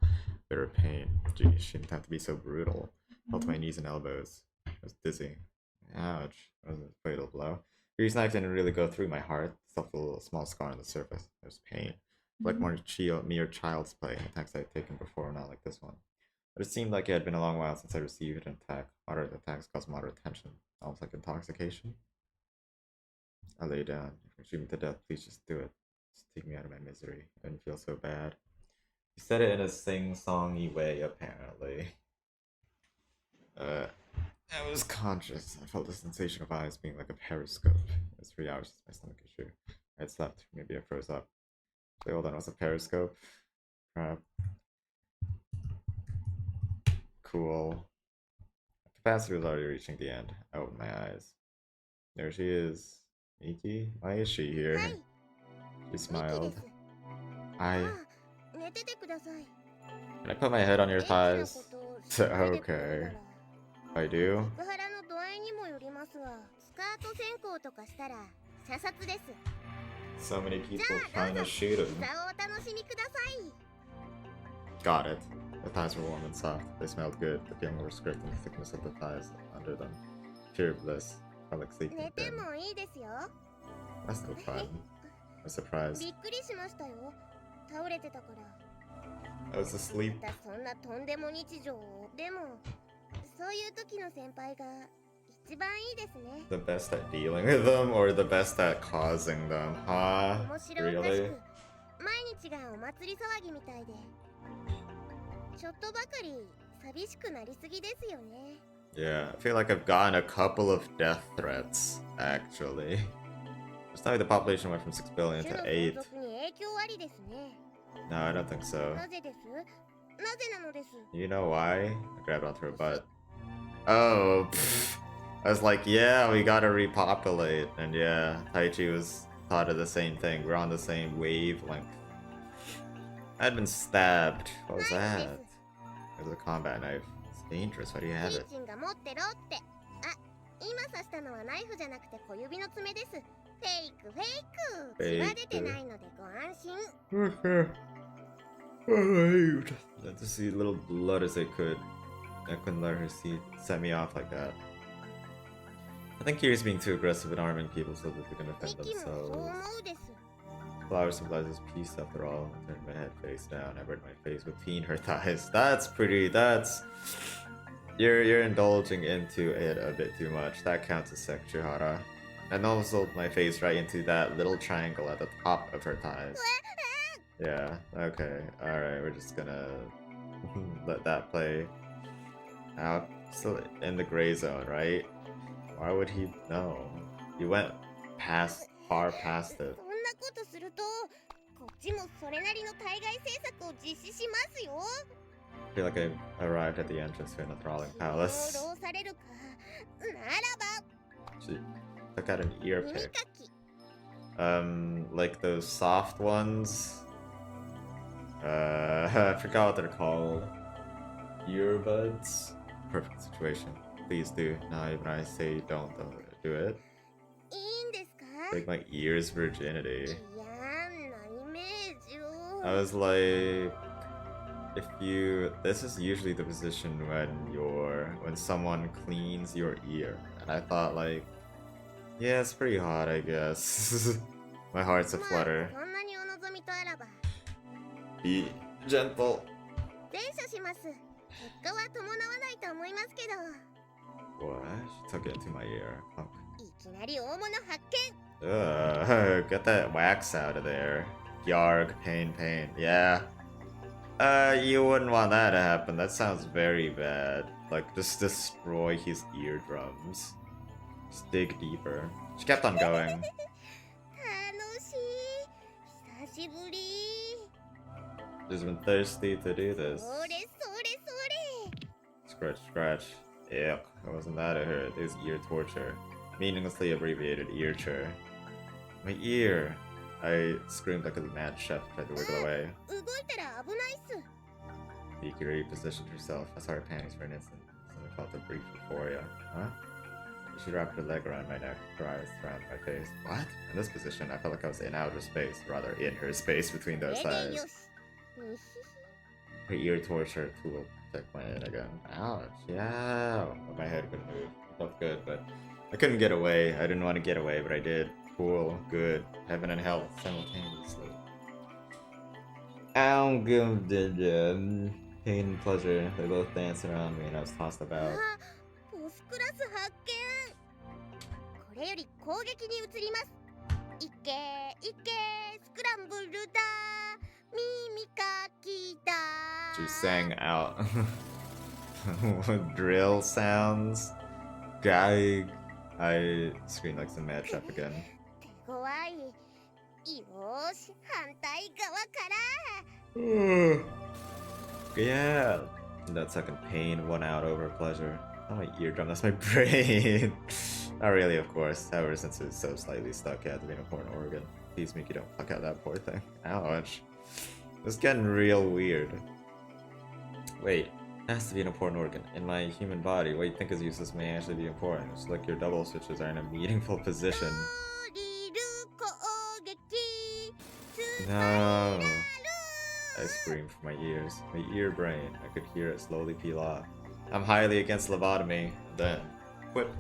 bitter pain. Gee, she didn't have to be so brutal. Felt my knees and elbows. I was dizzy. Ouch. That was a fatal blow. Grease knife didn't really go through my heart. It left a little small scar on the surface. There was pain. Like mere child's play, attacks I had taken before, not like this one. But it seemed like it had been a long while since I received an attack. Moderate attacks caused moderate tension, almost like intoxication. I lay down. If you shoot me to death, please just do it. Just take me out of my misery. I didn't feel so bad. He said it in a sing-songy way, apparently. I was conscious. I felt the sensation of eyes being like a periscope. It was 3 hours since my stomach issue. I had slept. Maybe I froze up. Wait, hold on. What's a periscope? Crap. Cool. The capacitor was already reaching the end. I opened my eyes. There she is. Miki? Why is she here? She smiled. Hi. Can I put my head on your thighs? Okay. I do? So many people trying to shoot him. Got it. The thighs were warm and soft. They smelled good. The feeling was gripped in the thickness of the thighs under them. Pure bliss. Felt like sleeping again. That's no fun. I'm surprised. I was asleep. The best at dealing with them or the best at causing them? Huh? Really? Yeah, I feel like I've gotten a couple of death threats, actually. It's not like the population went from 6 billion to 8. No, I don't think so. You know why? I grabbed onto her butt. Oh, pfft. I was like, yeah, we gotta repopulate. And yeah, Taichi thought of the same thing. We're on the same wavelength. I had been stabbed. What was that? It was a combat knife. It's dangerous. Why do you have it? Fake. Let to see little blood as I could. I couldn't let her set me off like that. I think Kiri's being too aggressive and arming people so that they can defend themselves. Flower symbolizes peace after all. I turned my head face down. I burned my face with pee in her thighs. That's pretty. You're indulging into it a bit too much. That counts as sexuhara. I nozzled my face right into that little triangle at the top of her thighs. Yeah, okay. Alright, we're just gonna let that play out. Still in the gray zone, right? Why would he know? He went far past it. I feel like I arrived at the entrance to an enthralling palace. She took out an ear pick. Like those soft ones. I forgot what they're called. Earbuds? Perfect situation. Please do. Now even I say don't do it. Take my ears virginity. I was like, this is usually the position when someone cleans your ear. And I thought like, yeah, it's pretty hot, I guess. My heart's aflutter. Be gentle. What? She took it into my ear. Punk. Ugh, get that wax out of there. Yarg, pain, pain. Yeah. You wouldn't want that to happen. That sounds very bad. Like, just destroy his eardrums. Just dig deeper. She kept on going. She's been thirsty to do this. Scratch, scratch. Ew, it wasn't that it hurt. It was ear torture. Meaninglessly abbreviated ear-ture. My ear! I screamed like a mad chef, tried to wiggle away. Yuki repositioned herself. I saw her panties for an instant. Then I felt a brief euphoria. Huh? She wrapped her leg around my neck, her eyes surrounded my face. What? In this position, I felt like I was in outer space, rather in her space between those thighs. Her ear torture tool took my head again. Ouch, yeah. My head couldn't move. It felt good, but I couldn't get away. I didn't want to get away, but I did. Cool, good. Heaven and hell simultaneously. I'm good. Pain and pleasure. They both danced around me and I was tossed about. She sang out drill sounds. Guy, I screamed like some mad chef again. Yeah. That second pain won out over pleasure. Not my eardrum, that's my brain. Not really, of course. However, since it's so slightly stuck at the important organ. Please, Mickey, don't fuck out that poor thing. Ouch. This is getting real weird. Wait, it has to be an important organ. In my human body, what you think is useless may actually be important. It's like your double switches are in a meaningful position. No. I screamed from my ears. My ear brain. I could hear it slowly peel off. I'm highly against lobotomy. Then, quip.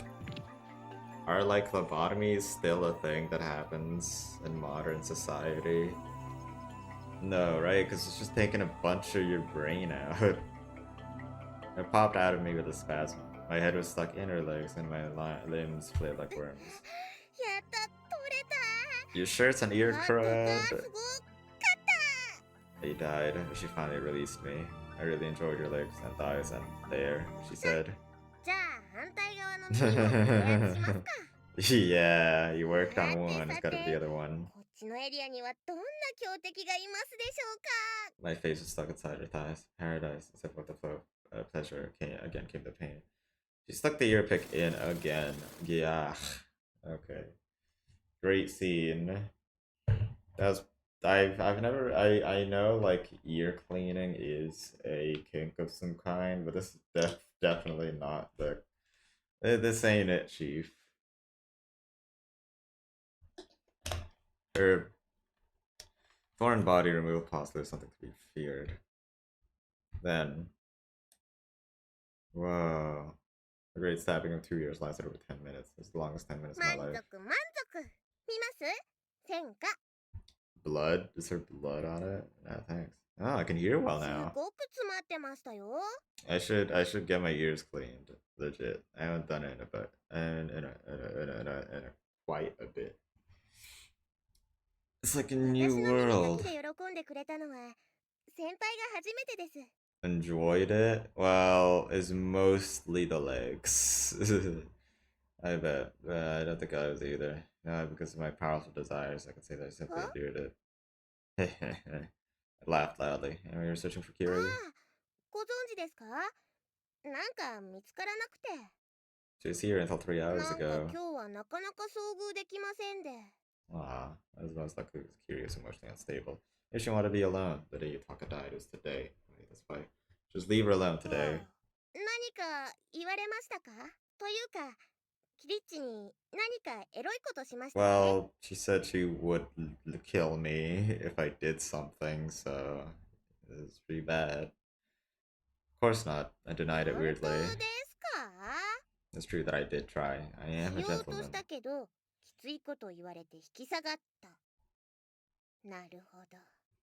Are like lobotomies still a thing that happens in modern society? No, right? Because it's just taking a bunch of your brain out. It popped out of me with a spasm. My head was stuck in her legs and my limbs flailed like worms. You sure it's an ear crud? He died. She finally released me. I really enjoyed your legs and thighs and there, she said. Yeah, you worked on one, it's gotta be the other one. My face was stuck inside her thighs. Paradise, except with the flow of pleasure again came the pain. She stuck the ear pick in again. Yeah. Okay. Great scene. That's I've never I know like ear cleaning is a kink of some kind, but this is definitely not the this ain't it, Chief. Her foreign body removal possibly is something to be feared. Then whoa. The great stabbing of 2 years lasted over 10 minutes. It's the longest 10 minutes of my life. Blood? Is there blood on it? No, thanks. Oh, I can hear well now. I should get my ears cleaned. Legit. I haven't done it in a quite a bit. It's like a new world. Enjoyed it? Well, it's mostly the legs. I bet. I don't think I was either. No, because of my powerful desires, I can say that I simply endured it. I laughed loudly. And we were searching for Kiri. She was here until 3 hours ago. Ah, I was most likely curious, emotionally unstable. If she wanted to be alone, the day Yutaka died was today. Wait, that's why. Just leave her alone today. Well, she said she would kill me if I did something, so it's pretty bad. Of course not. I denied it weirdly. It's true that I did try. I am a gentleman.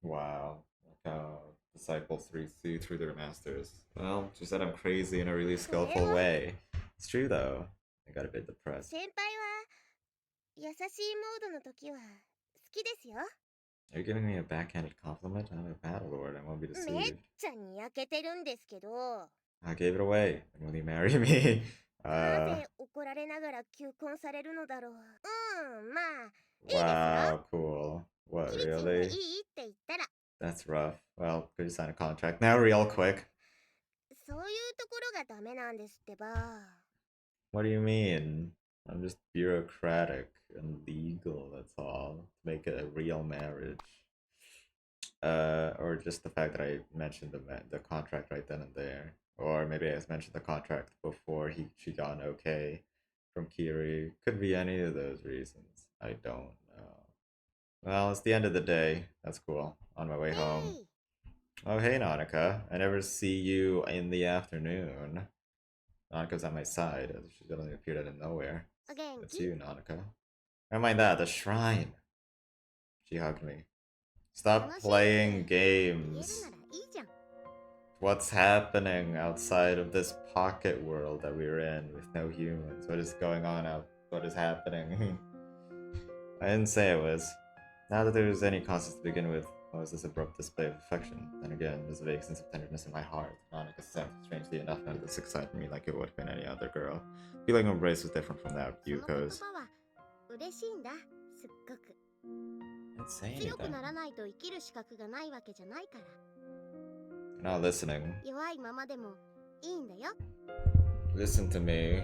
Wow. Like how disciples see through their masters. Well, she said I'm crazy in a really skillful way. It's true though. I got a bit depressed. 優しいモードの時は好きですよ。 Are you giving me a backhanded compliment? I'm a battle lord. I won't be めっ deceived. ちゃにやけてるんですけど、 I gave it away. And will you marry me? なぜ怒られながら求婚されるのだろう。まあ、いいですよ。 Wow, cool. What, キリチンがいい really? って言ったら、 That's rough. Well, could you sign a contract now real quick? そういうところがダメなんですってば。 What do you mean? I'm just bureaucratic and legal, that's all. To make it a real marriage. Or just the fact that I mentioned the contract right then and there. Or maybe I mentioned the contract before she got an okay from Kiri. Could be any of those reasons. I don't know. Well, it's the end of the day. That's cool. On my way home. Oh, hey, Nanika. I never see you in the afternoon. Nanika's at my side. She suddenly appeared out of nowhere. It's you, Nanika. Never mind that. The shrine. She hugged me. Stop playing games. What's happening outside of this pocket world that we're in with no humans? What is going on out? What is happening? I didn't say it was. Not that there was any causes to begin with. What was this abrupt display of affection? Then again, there's a vague sense of tenderness in my heart. Monika's scent, strangely enough, none of this excited me like it would have been any other girl. Feeling her embrace was different from that of Yuko's. Didn't say anything. You're not listening. Listen to me.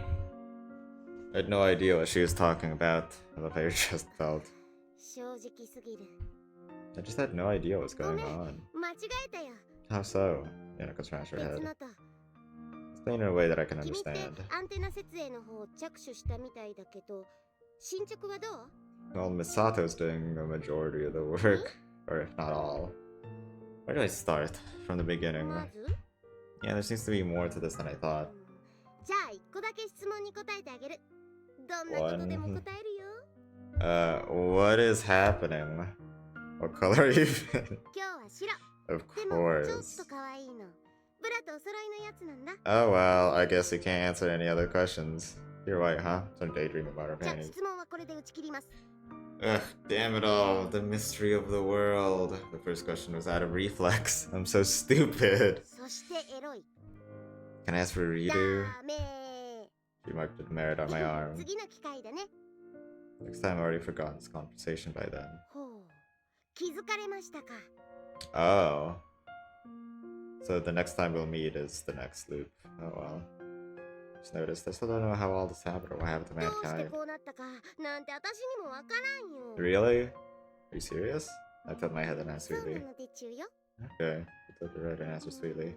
I had no idea what she was talking about. I love how your chest felt. I just had no idea what was going on. How so? Yanako scratched her head. Explain in a way that I can understand. Well, Misato's doing the majority of the work, or if not all. Where do I start? From the beginning. Yeah, there seems to be more to this than I thought. One. What is happening? What color are you in? Of course. Oh well, I guess you can't answer any other questions. You're white, huh? Some daydream about her panties. Ugh, damn it all. The mystery of the world. The first question was out of reflex. I'm so stupid. Can I ask for a redo? She marked a merit on my arm. Next time, I already forgotten this conversation by then. Oh. So the next time we'll meet is the next loop. Oh well. Just noticed, I still don't know how all this happened or what happened to mankind. Really? Are you serious? I tipped my head and answered sweetly. Okay, you tipped your head and answered sweetly.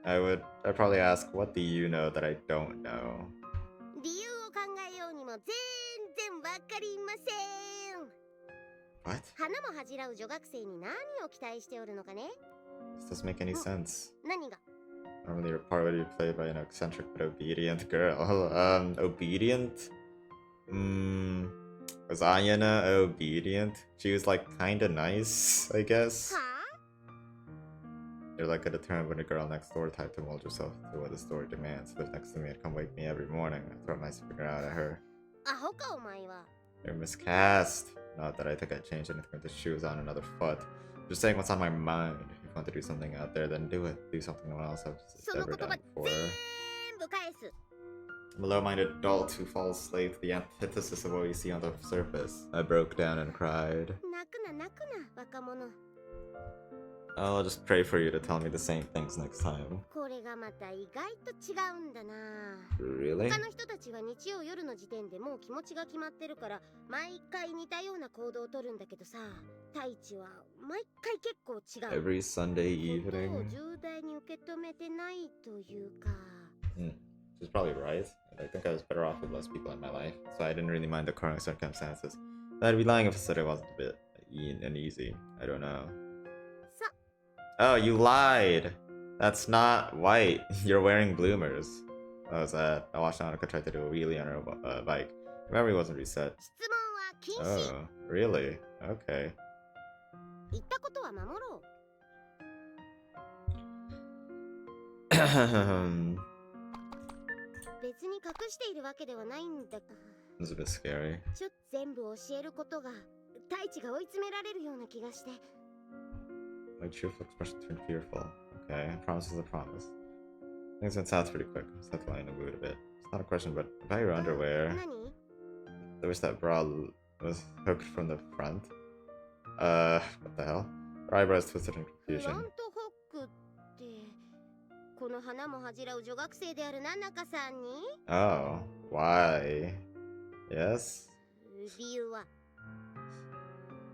I'd probably ask, what do you know that I don't know? What? This doesn't make any sense. Normally your part would be played by an eccentric but obedient girl. Obedient? Was Ayana obedient? She was like kinda nice, I guess. You're like a determined girl next door type to mold yourself to what the story demands. Live next to me and come wake me every morning. I throw my figure out at her. You're miscast. Not that I think I'd change anything with the shoes on another foot. Just saying what's on my mind. If you want to do something out there, then do it. Do something no one else has ever done before. I'm a low-minded adult who falls slave to the antithesis of what we see on the surface. I broke down and cried. I'll just pray for you to tell me the same things next time. Really? Every Sunday evening? She's probably right. I think I was better off with less people in my life, so I didn't really mind the current circumstances. I'd be lying if I said it wasn't a bit uneasy. I don't know. Oh, you lied! That's not white. You're wearing bloomers. What was that? I watched Annika try to do a wheelie on her bike. Memory wasn't reset. Oh, really? Okay. 別に隠しているわけではないんだ。 It's a bit scary. 全部教えることが太一が追い詰められるような気がして。 My cheerful expression turned fearful. Okay, a promise is a promise. Things went south pretty quick. I set the line in the mood a bit. It's not a question, but about your underwear. 何? I wish that bra was hooked from the front. What the hell? Her eyebrows twisted in フ confusion. ロントホックってこの花も恥じらう女学生であるナナカさんに? Oh, why? Yes? 理由は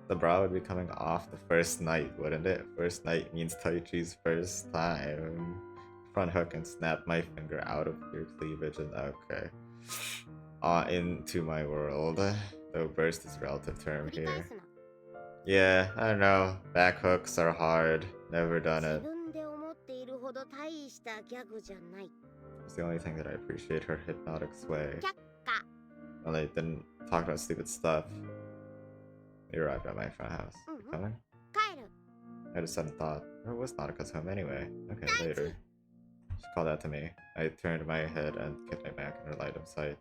The bra would be coming off the first night, wouldn't it? First night means Taichi's first time. Front hook and snap my finger out of your cleavage and okay. Into my world. Though burst is a relative term 繰り返 here. すな. Yeah, I don't know. Back hooks are hard. Never done 自 it. 分で思っているほど大したギャグじゃない. It's the only thing that I appreciate her hypnotic sway. 却下. Well, they didn't talk about stupid stuff. We arrived at my front house. You coming? 帰る. I had a sudden thought. Where was Nanaka's home anyway? Okay, later. She called out to me. I turned my head and kept my back in her line of sight.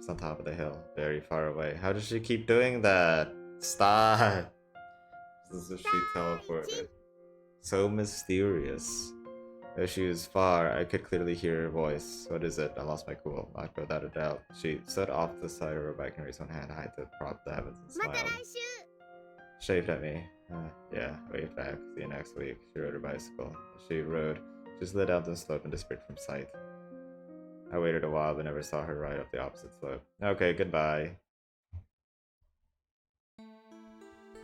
She's on top of the hill, very far away. How does she keep doing that? Stop! This is she teleported. So mysterious. Though she was far, I could clearly hear her voice. What is it? I lost my cool. Not without a doubt. She stood off to the side of her bike and raised one hand high to prop the heavens and また smiled. 来週. Shaved at me. Yeah, waved back. See you next week. She rode her bicycle. She rode. She slid down the slope and disappeared from sight. I waited a while but never saw her ride up the opposite slope. Okay, goodbye.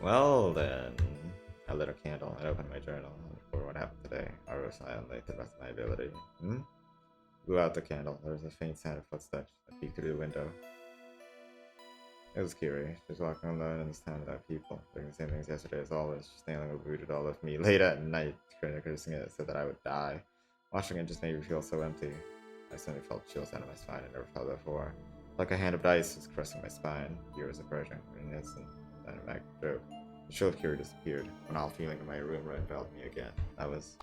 Well then. I lit a candle and opened my journal. For what happened today, I wrote silently to the best of my ability. Blew out the candle. There was a faint sound of footsteps. I peeked through the window. It was Kiri. She was walking alone in this town without people, doing the same things yesterday as always. She's nailing a rooted all of me late at night, cursing it so that I would die. Watching it just made me feel so empty. I suddenly felt chills down my spine I never felt before. Like a hand of ice was caressing my spine. Kiri was approaching in an instant. Then a magic joke. The chill of Kiri disappeared. When all feeling in my room enveloped me again. That was...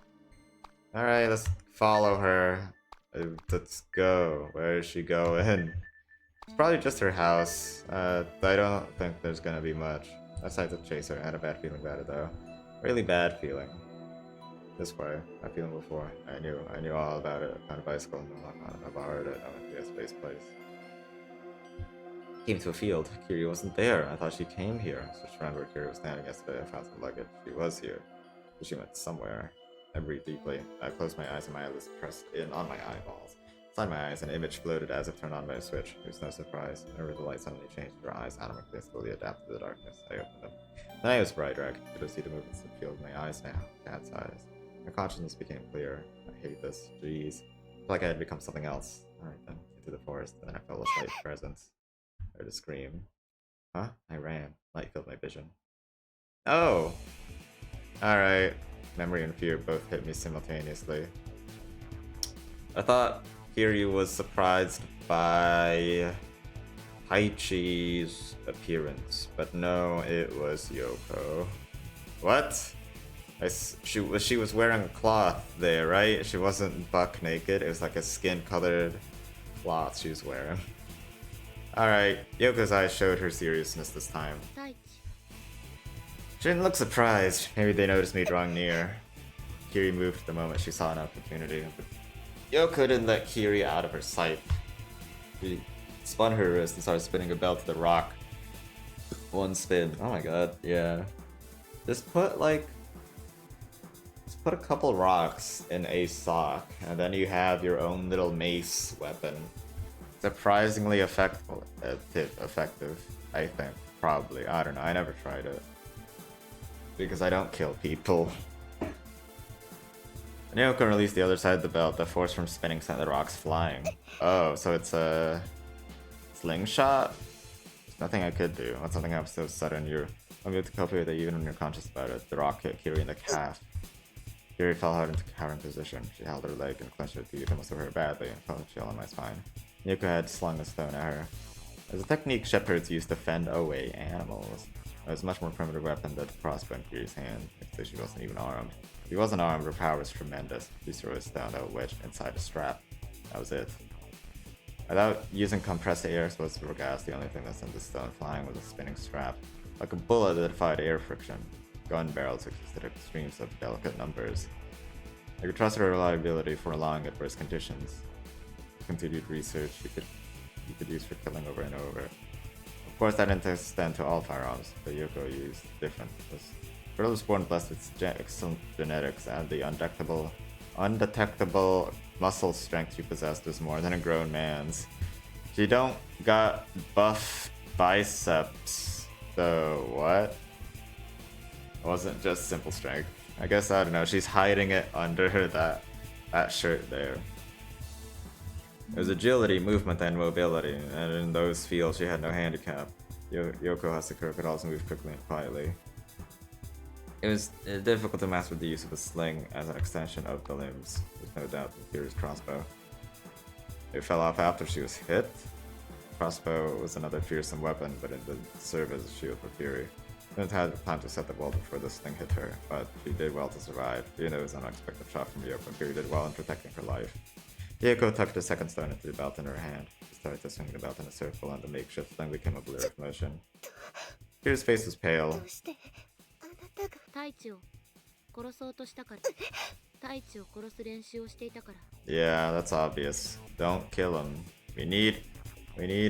Alright, let's follow her. Let's go. Where is she going? It's probably just her house. I don't think there's gonna be much. I decided to chase her. I had a bad feeling about it though. Really bad feeling. This way. That feeling before. I knew all about it. I found a bicycle. I borrowed it. I went to a space place. Came to a field. Kiri wasn't there. I thought she came here. Switched around where Kiri was standing yesterday. I found some luggage. She was here. But she went somewhere. I breathed deeply. I closed my eyes and my eyelids pressed in on my eyeballs. Inside my eyes, an image floated as if turned on by a switch. There was no surprise. Whenever the light suddenly changed, her eyes animically slowly adapted to the darkness. I opened them. The night was brighter. I could see the movements that filled my eyes now. Cat's eyes. My consciousness became clear. I hate this. Jeez. I felt like I had become something else. Alright then. Into the forest. Then I felt a slight presence. I heard a scream. Huh? I ran. Light filled my vision. Oh! Alright. Memory and fear both hit me simultaneously. I thought Kiryu was surprised by Haichi's appearance, but no, it was Yoko. What? She was wearing a cloth there, right? She wasn't buck naked. It was like a skin-colored cloth she was wearing. Alright, Yoko's eyes showed her seriousness this time. She didn't look surprised. Maybe they noticed me drawing near. Kiri moved the moment she saw an opportunity. But Yoko didn't let Kiri out of her sight. She spun her wrist and started spinning a bell to the rock. One spin. Oh my god, yeah. Just put a couple rocks in a sock, and then you have your own little mace weapon. Surprisingly effective, I think. Probably. I don't know. I never tried it. Because I don't kill people. Naoko released the other side of the belt. The force from spinning sent the rocks flying. Oh, so it's a slingshot? There's nothing I could do. When something happens so sudden, you're unable to cope with it even when you're conscious about it. The rock hit Kiri in the calf. Kiri fell hard into cowering position. She held her leg and clenched her teeth. It must have hurt badly and felt a chill on my spine. Naoko had slung a stone at her. As a technique shepherds use to fend away animals. It was a much more primitive weapon than the crossbow in Kiri's hand, if she wasn't even armed. If he wasn't armed, her power was tremendous. She threw a stone that was wedged inside a strap. That was it. Without using compressed air, supposed to gas, the only thing that sent the stone flying was a spinning strap. Like a bullet that defied air friction. Gun barrels existed at extremes of delicate numbers. I could trust her reliability for allowing adverse conditions. Continued research you could use for killing over and over. Of course, that didn't extend to all firearms, but Yoko used different. The girl was born blessed with excellent genetics, and the undetectable muscle strength she possessed was more than a grown man's. She don't got buff biceps, so what? It wasn't just simple strength. I guess, I don't know, she's hiding it under that shirt there. It was agility, movement, and mobility, and in those fields she had no handicap. Yoko Hasakura could also move quickly and quietly. It was difficult to master the use of a sling as an extension of the limbs. There's no doubt in Fury's crossbow. It fell off after she was hit. Crossbow was another fearsome weapon, but it did serve as a shield for Fury. She didn't have time to set the bolt before this thing hit her, but she did well to survive. Even though it was an unexpected shot from Yoko, Fury did well in protecting her life. Yoko tucked the second stone into the belt in her hand. She started to swing the belt in a circle, and the makeshift thing became a blur of motion. Fury's face was pale. Yeah, that's obvious. Don't kill him. We need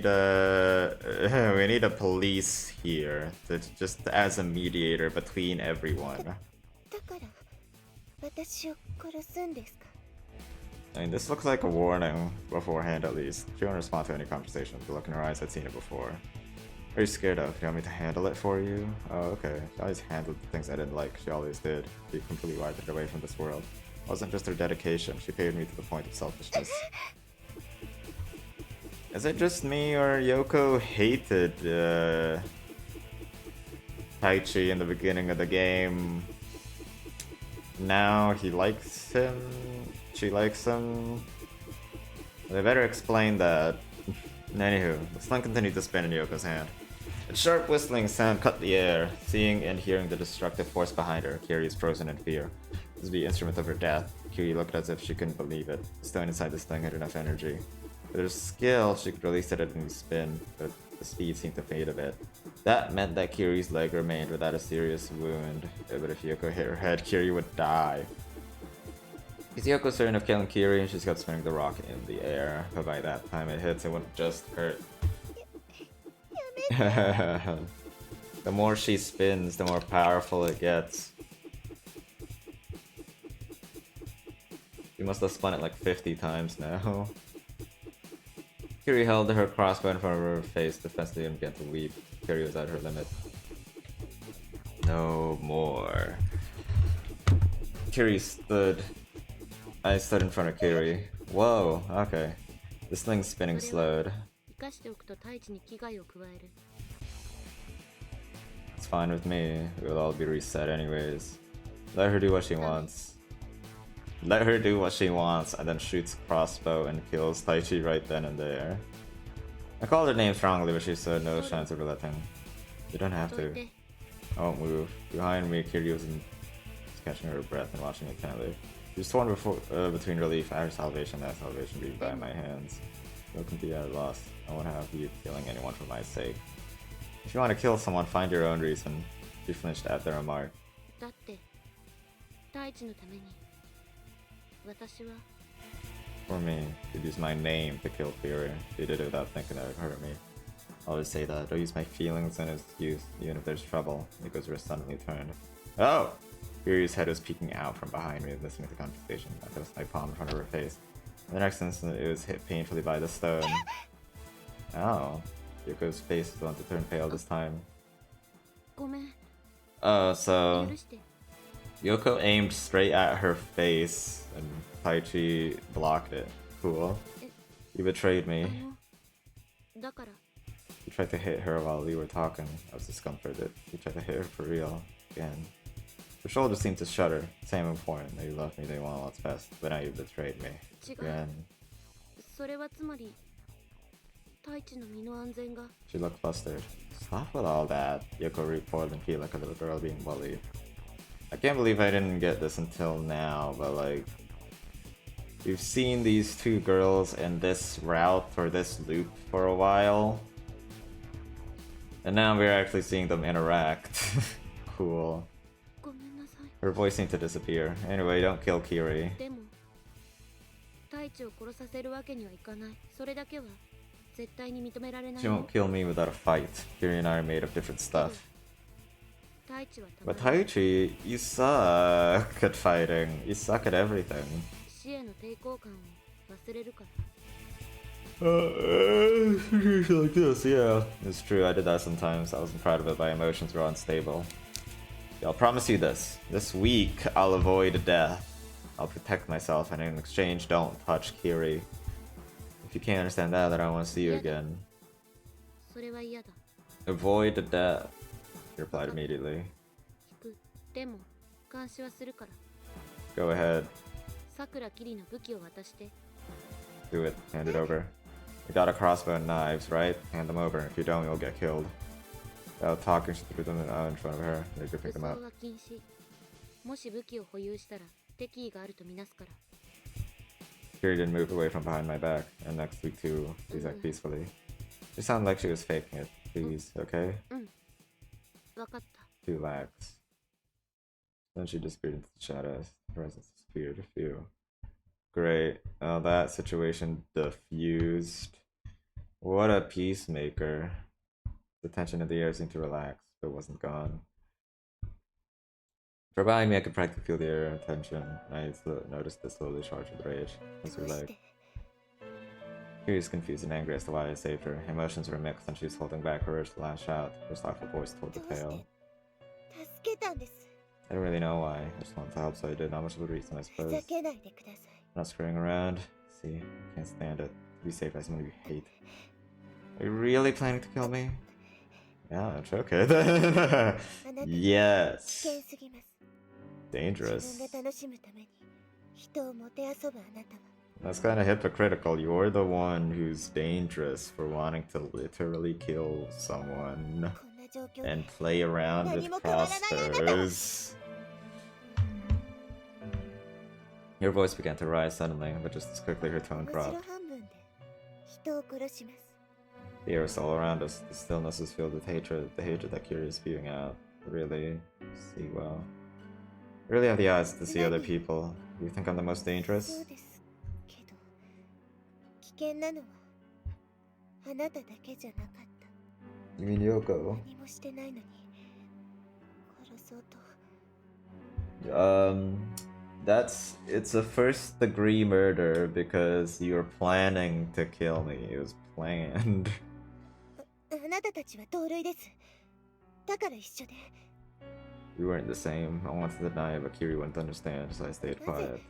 a police here to just as a mediator between everyone. I mean, this looks like a warning beforehand at least. She won't respond to any conversation. The look in her eyes, I'd seen it before. Are you scared of? You want me to handle it for you? Oh, okay. She always handled the things I didn't like. She always did. She completely wiped it away from this world. It wasn't just her dedication. She paid me to the point of selfishness. Is it just me or Yoko hated Taichi in the beginning of the game? Now he likes him? She likes him? They better explain that. Anywho, the sling continued to spin in Yoko's hand. Its sharp whistling sound cut the air. Seeing and hearing the destructive force behind her, Kiri is frozen in fear. This is the instrument of her death. Kiri looked as if she couldn't believe it. The stone inside this thing had enough energy. With her skill, she could release it at any spin, but the speed seemed to fade a bit. That meant that Kiri's leg remained without a serious wound. But if Yoko hit her head, Kiri would die. Is Yoko certain of killing Kiri? She's kept spinning the rock in the air, but by that time it hits, it wouldn't just hurt. The more she spins, the more powerful it gets. She must have spun it like 50 times now. Kiri held her crossbow in front of her face defensively and began to weep. Kiri was at her limit. No more. Kiri stood. I stood in front of Kiri. Whoa, okay. This thing's spinning slowed. It's fine with me. We'll all be reset anyways. Let her do what she wants. Let her do what she wants, and then shoots crossbow and kills Taichi right then and there. I called her name strongly, but she said no chance of relenting. You don't have to. I won't move. Behind me, Kiri was catching her breath and watching intently. She was torn between relief at her salvation and salvation being by my hands. You can be at a loss. I won't have you killing anyone for my sake. If you want to kill someone, find your own reason. She flinched at the remark. For me, you'd use my name to kill Fury. She did it without thinking that it would hurt me. I always say that. Don't use my feelings and excuse, even if there's trouble. Nico's wrist suddenly turned. Oh! Fury's head was peeking out from behind me, listening to the conversation. I thrust my palm in front of her face. In the next instant, it was hit painfully by the stone. Oh. Yoko's face was going to turn pale this time. Oh, so Yoko aimed straight at her face, and Taichi blocked it. Cool. You betrayed me. You tried to hit her while we were talking. I was discomforted. You tried to hit her for real. Again. Her shoulders seemed to shudder. Same important. They loved me, they want what's best. But now you betrayed me. Again. She looked flustered. Stop with all that. Yoko recoiled and feel like a little girl being bullied. I can't believe I didn't get this until now, but like... We've seen these two girls in this route or this loop for a while. And now we're actually seeing them interact. Cool. Her voice seemed to disappear. Anyway, don't kill Kiri. She won't kill me without a fight. Kiri and I are made of different stuff. But Taichi, you suck at fighting. You suck at everything. Like this, yeah. It's true, I did that sometimes. I wasn't proud of it, my emotions were unstable. I'll promise you this. This week, I'll avoid death. I'll protect myself, and in exchange, don't touch Kiri. If you can't understand that, then I don't want to see you again. Avoid death. He replied immediately. Go ahead. Do it. Hand it over. You got a crossbow and knives, right? Hand them over. If you don't, you'll get killed. Without talking, she threw them in front of her. Make her pick them up. Kiri didn't move away from behind my back, and next week too, she's like peacefully. She sounded like she was faking it. Please, okay? 2 lags. Then she disappeared into the shadows. Her presence disappeared. Phew. Great. Oh, that situation diffused. What a peacemaker. The tension in the air seemed to relax, but wasn't gone. For behind me, I could practically feel the air tension. I noticed it slowly charged with rage. As her leg. She was confused and angry as to why I saved her. Emotions were mixed, and she was holding back her urge to lash out. Her soft voice told the tale. I don't really know why. I just wanted to help, so I did. Not much of a reason, I suppose. I'm not screwing around. See, I can't stand it. To be saved by someone you hate. Are you really planning to kill me? Yeah, it's okay then. Yes. Dangerous. That's kind of hypocritical. You're the one who's dangerous for wanting to literally kill someone and play around with crossbows. Your voice began to rise suddenly, but just as quickly her tone dropped. The air was all around us. The stillness was filled with hatred, the hatred that Kiri is spewing out. Really see well. I really have the eyes to see other people. You think I'm the most dangerous? You mean Yoko? It's a first degree murder because you're planning to kill me. It was planned. We weren't the same. I wanted to deny it, but Kiri wouldn't understand, so I stayed quiet.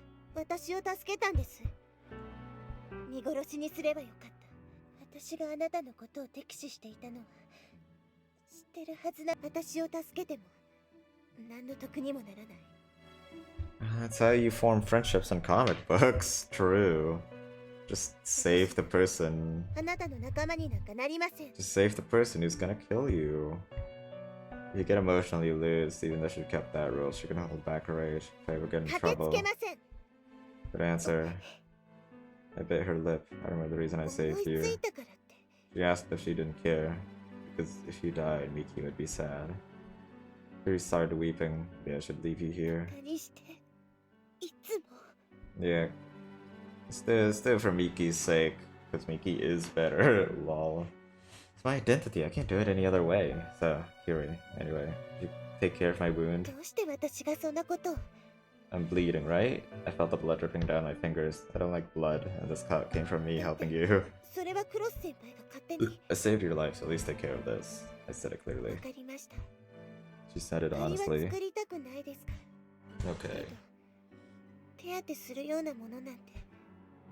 That's how you form friendships in comic books. True. Just save the person. Just save the person who's gonna kill you. You get emotional, you lose. Even though she kept that rule, she can hold back her rage if I ever get in trouble. Good answer. I bit her lip. I remember the reason I saved you. She asked if she didn't care, because if you died, Miki would be sad. Kiri started weeping. Maybe I should leave you here. Yeah. Still for Miki's sake, because Miki is better. Lol. It's my identity. I can't do it any other way. So, Kiri, anyway, you take care of my wound. I'm bleeding, right? I felt the blood dripping down my fingers. I don't like blood, and this cut came from me helping you. I saved your life, so at least take care of this. I said it clearly. She said it honestly. Okay.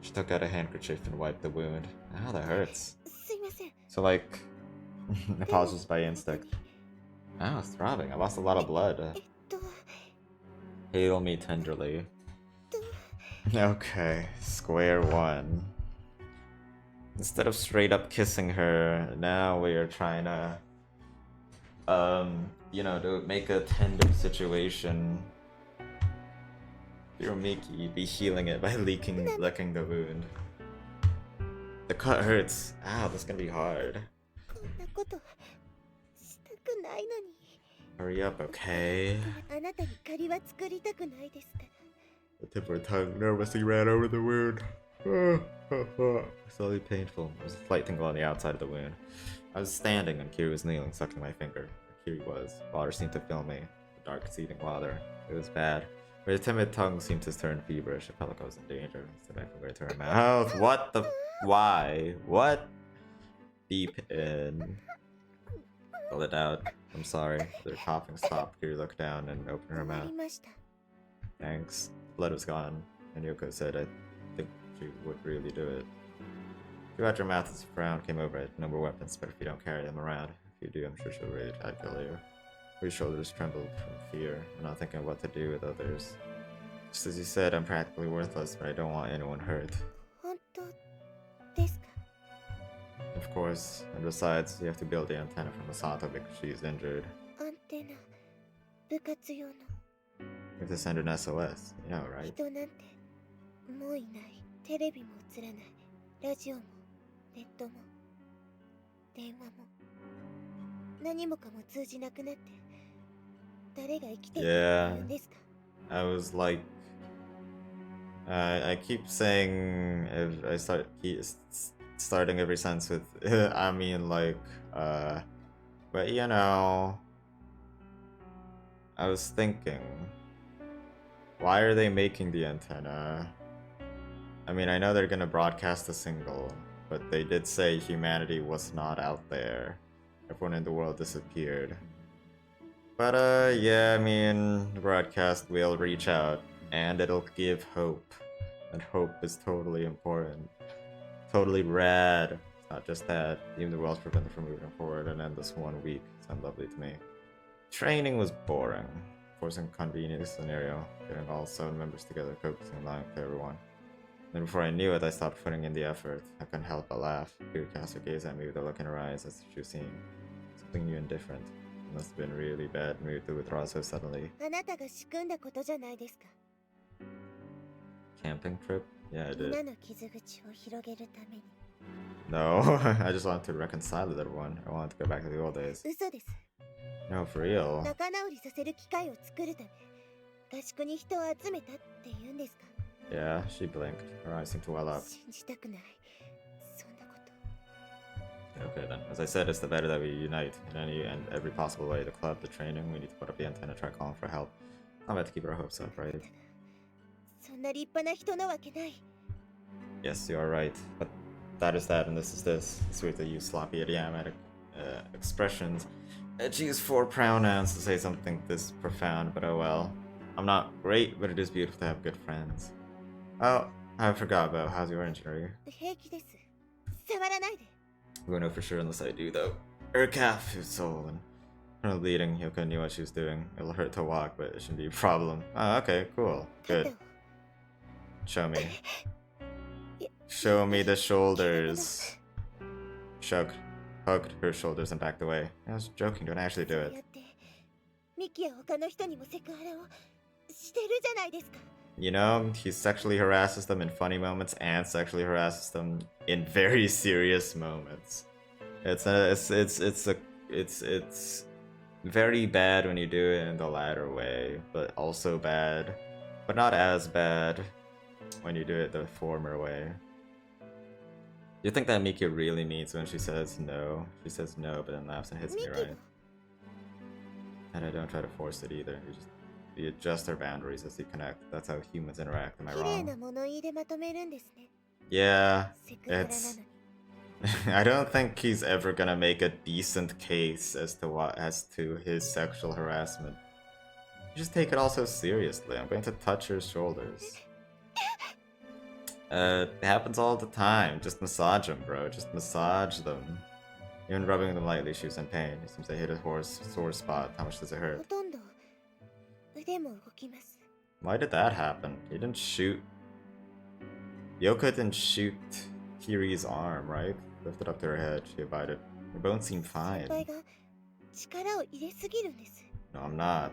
She took out a handkerchief and wiped the wound. Ow, that hurts. So like, I paused by instinct. Ow, it's throbbing. I lost a lot of blood. Hail me tenderly. Okay, square one. Instead of straight up kissing her, now we are trying to, you know, to make a tender situation. you're Miki, you'd be healing it by licking the wound. The cut hurts. Ow, that's gonna be hard. こんなことしたくないのに。 Hurry up, okay? あなたに借りは作りたくないですから。 The tip of her tongue nervously ran over the wound. Slowly painful. There was a slight tingle on the outside of the wound. I was standing and Kiri was kneeling, sucking my finger. Kiri was. Water seemed to fill me. The dark, seething water. It was bad. Her timid tongue seemed to turn feverish. I felt like I was in danger. I set my finger to her mouth. What the? Why? What? Deep in. Pull it out. I'm sorry. The coughing stopped. Kiri looked down and opened her mouth. Thanks. Blood was gone, and Yoko said I think she would really do it. She wiped her mouth as a frown came over it. No more weapons, but if you don't carry them around, if you do, I'm sure she'll rage. I'd kill you. Her shoulders trembled from fear. I'm not thinking of what to do with others. Just as you said, I'm practically worthless, but I don't want anyone hurt. Of course, and besides, you have to build the antenna for Masato because she's injured. You have to send an SOS, you know, right? 人なんてもういない。テレビも映らない。ラジオもネットも電話も何もかも通じなくなって誰が生きてると言うんですか？ I was like, I keep saying, I starting every sentence with, I mean like, but you know, I was thinking, why are they making the antenna? I mean, I know they're gonna broadcast a single, but they did say humanity was not out there. Everyone in the world disappeared. But yeah, I mean, the broadcast will reach out, and it'll give hope. And hope is totally important. Totally rad. It's not just that. Even the world's prevented from moving forward, and then this 1 week sounded lovely to me. Training was boring. Forcing a convenient scenario, getting all 7 members together, focusing on lying to everyone. Then before I knew it, I stopped putting in the effort. I couldn't help but laugh. Kiri cast her gaze at me with a look in her eyes as if she was seeing something new and different. It must have been a really bad mood to withdraw so suddenly. あなたが仕組んだことじゃないですか。 Camping trip? Yeah, I みん did. なの傷口を広げるために。 No, I just wanted to reconcile with everyone. I wanted to go back to the old days. 嘘です。 No, for real. 仲直りさせる機会を作るため合宿に人を集めたって言うんですか？ Yeah, she blinked. Her eyes seemed to well up. 信じたくない。そんなこと。 Okay then. As I said, it's the better that we unite in any and every possible way. The club, the training, we need to put up the antenna, try calling for help. I'm about to keep our hopes up, right? そんな立派な人なわけない。 Yes, you are right. But that is that, and this is this. It's weird to use sloppy idiomatic expressions. Choose 4 pronouns to say something this profound, but oh well. I'm not great, but it is beautiful to have good friends. Oh, I forgot about how's your injury? 平気です。触らないで。 We won't know for sure unless I do, though. Her calf is swollen. From bleeding, Yoko knew what she was doing. It'll hurt to walk, but it shouldn't be a problem. Oh, okay, cool. Good. Show me. Show me the shoulders. Hugged her shoulders and backed away. I was joking, don't actually do it. ミキや他の人にもセクハラをしてるじゃないですか。 You know, he sexually harasses them in funny moments and sexually harasses them in very serious moments. It's very bad when you do it in the latter way, but also bad, but not as bad when you do it the former way. You think that Miki really means when she says no? She says no, but then laughs and hits me right. And I don't try to force it either. You adjust our boundaries as you connect. That's how humans interact. Am I wrong? Yeah, it's. I don't think he's ever gonna make a decent case as to his sexual harassment. You just take it all so seriously. I'm going to touch her shoulders. It happens all the time. Just massage them, bro. Just massage them. Even rubbing them lightly, she was in pain. It seems to hit a sore spot. How much does it hurt? Why did that happen? He didn't shoot. Yoko didn't shoot Kiri's arm, right? Lifted up to her head. She abided. Her bones seem fine. No, I'm not.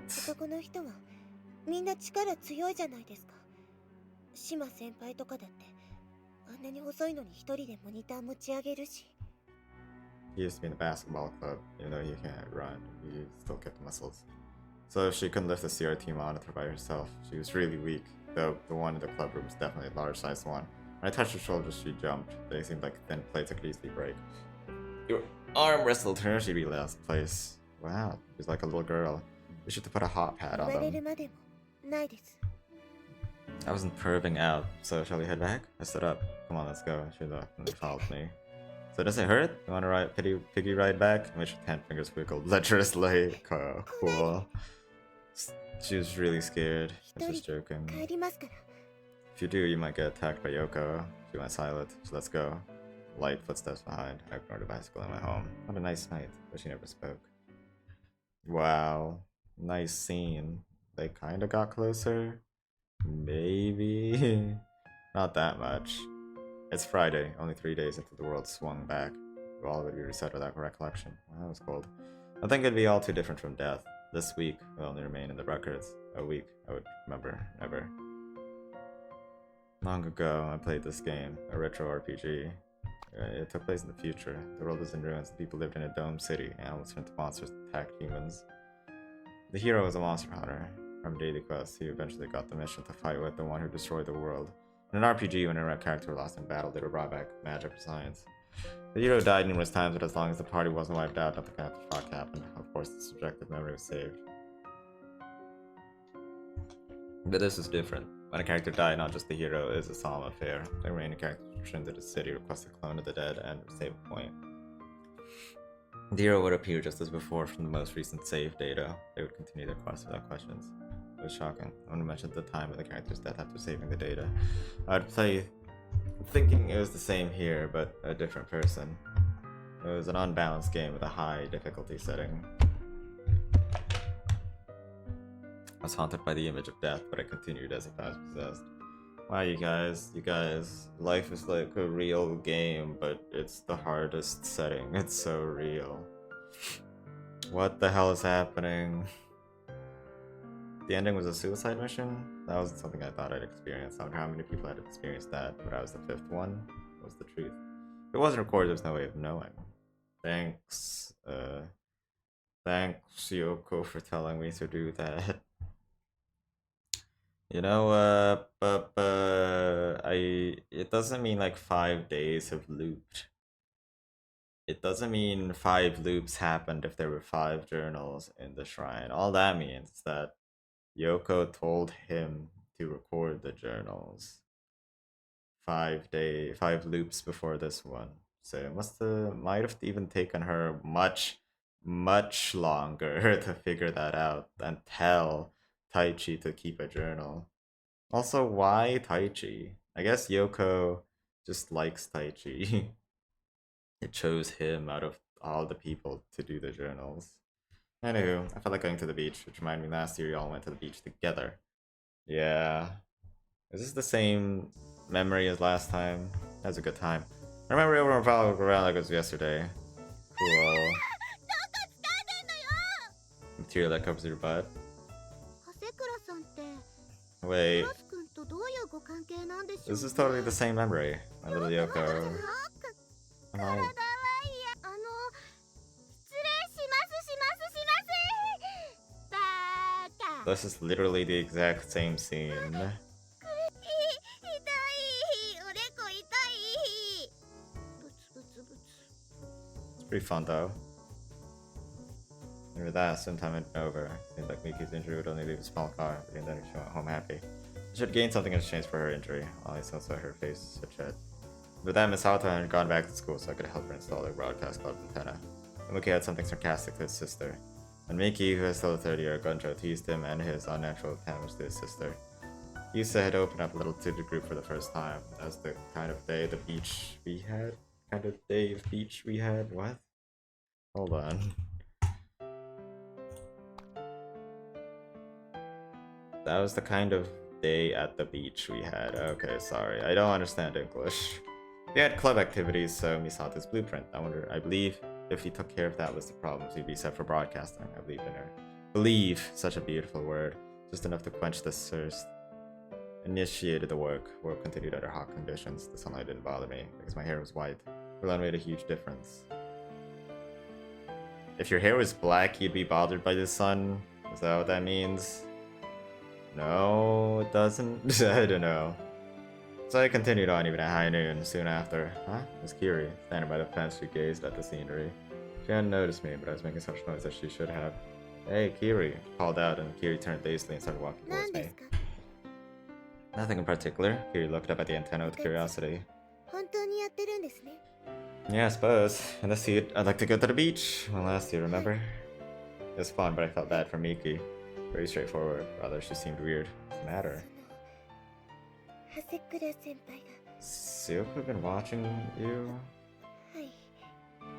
島先輩とかだってあんなに細いのに一人でモニター持ち上げるし。 He used to be in the basketball club, even though he can't run, he still kept the muscles. So if she couldn't lift the CRT monitor by herself, she was really weak, though the one in the club room was definitely a large-sized one. When I touched her shoulders, she jumped. They seemed like thin plates that could easily break. Your arm wrestled her, she'd be last place. Wow, she's like a little girl. We should put a hot pad 言 on われる them. までもないです。 I wasn't perving out, so shall we head back? I stood up. Come on, let's go. She left and they followed me. So does it hurt? You want to ride piggy ride back? Mitch with 10 fingers wiggled lecherously. Cool. She was really scared. I was just joking. 帰りますから。 If you do, you might get attacked by Yoko. She went silent, so let's go. Light footsteps behind. I ignored the bicycle and went home. What a nice night, but she never spoke. Wow. Nice scene. They kinda got closer. Maybe. Not that much. It's Friday, only 3 days until the world swung back. All would be reset without recollection. Wow, that was cold. I think it'd be all too different from death. This week will only remain in the records. A week I would remember, never. Long ago, I played this game, a retro RPG. It took place in the future. The world was in ruins and people lived in a domed city. Animals turned to monsters to attack humans. The hero was a monster hunter. From daily quests, he eventually got the mission to fight with the one who destroyed the world. In an RPG, when a character lost in battle, they were brought back magic or science. The hero died numerous times, but as long as the party wasn't wiped out, nothing catastrophic happened. Of course, the subjective memory was saved. But this is different. When a character died, not just the hero, it is a solemn affair. The remaining characters returned to the city, request a clone of the dead, and save a point. The hero would appear just as before from the most recent save data. They would continue their quest without questions. It was shocking. I want to mention the time of the character's death after saving the data. I'd play thinking it was the same here, but a different person. It was an unbalanced game with a high difficulty setting. I was haunted by the image of death, but I continued as if I was possessed. Wow, you guys, life is like a real game, but it's the hardest setting. It's so real. What the hell is happening? The ending was a suicide mission? That wasn't something I thought I'd experience. I wonder how many people had experienced that, but I was the 5th one. What was the truth? If it wasn't recorded, there's no way of knowing. Thanks, thanks, Yoko, for telling me to do that. You know, it doesn't mean like 5 days have looped. It doesn't mean 5 loops happened if there were 5 journals in the shrine. All that means is that Yoko told him to record the journals 5 loops before this one. So it might have even taken her much longer to figure that out and tell Taichi to keep a journal. Also, why Taichi? I guess Yoko just likes Taichi. It chose him out of all the people to do the journals. Anywho, I felt like going to the beach, which reminded me last year you all went to the beach together. Yeah. Is this the same memory as last time? That was a good time. I remember we were around like it was yesterday. Cool. Material that covers your butt. Wait. This is totally the same memory. My little Yoko. Am I... This is literally the exact same scene. It's pretty fun though. Remember that, sometime it over. Seemed like Miki's injury would only leave a small car, but then she went home happy. She should gain something in exchange for her injury. All I saw her face had shed. But then Miss Hato had gone back to school so I could help her install a broadcast club antenna. And Miki had something sarcastic to his sister. And Miki, who is still a 30-year Gunjo, teased him and his unnatural damage to his sister. Yusa had opened up a little tutor group for the first time. That was the kind of day of beach we had? What? Hold on. That was the kind of day at the beach we had. Okay, sorry. I don't understand English. We had club activities, so Misato's blueprint. I believe if he took care of that list of problems, he'd be set for broadcasting. I believe in her. Believe, such a beautiful word. Just enough to quench the thirst. initiated the work continued under hot conditions. The sunlight didn't bother me because my hair was white. Blonde made a huge difference. If your hair was black, you'd be bothered by the sun? Is that what that means? No, it doesn't? I don't know. So I continued on even at high noon. Soon after, Miss Kiri, standing by the fence, she gazed at the scenery. She hadn't noticed me, but I was making such noise that she should have. Hey, Kiri, she called out, and Kiri turned dazedly and started walking towards me. Nothing in particular. Kiri looked up at the antenna with curiosity. Yeah, I suppose. In this heat, I'd like to go to the beach. Well, last year, remember? It was fun, but I felt bad for Miki. Very straightforward. Rather, she seemed weird. What's the matter? Silk been watching you?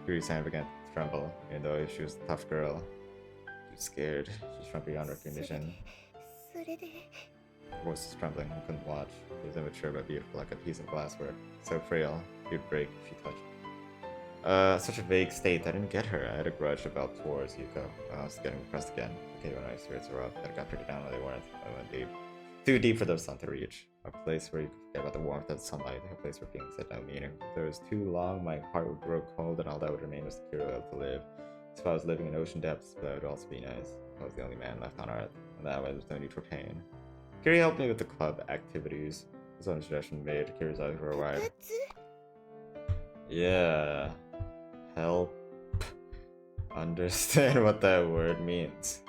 Kiri's hand began to tremble, even though she was a tough girl. She was scared. She's from beyond recognition. Her voice was trembling and couldn't watch. She was immature but beautiful, like a piece of glassware. So frail, she would break if she touched it. Such a vague state. I didn't get her. I had a grudge about towards Yuko. I was getting depressed again. Okay, when my spirits were up, I got pretty down when they weren't. I went deep. Too deep for the sun to reach. A place where you could forget about the warmth of the sunlight. A place where feelings had no meaning. If there was too long, my heart would grow cold and all that would remain was the pure will to live. If I was living in ocean depths, that would also be nice. I was the only man left on Earth, and that way there's no need for pain. Kiri helped me with the club activities. His own suggestion made Kiri's eyes grow wide. Yeah. Help understand what that word means.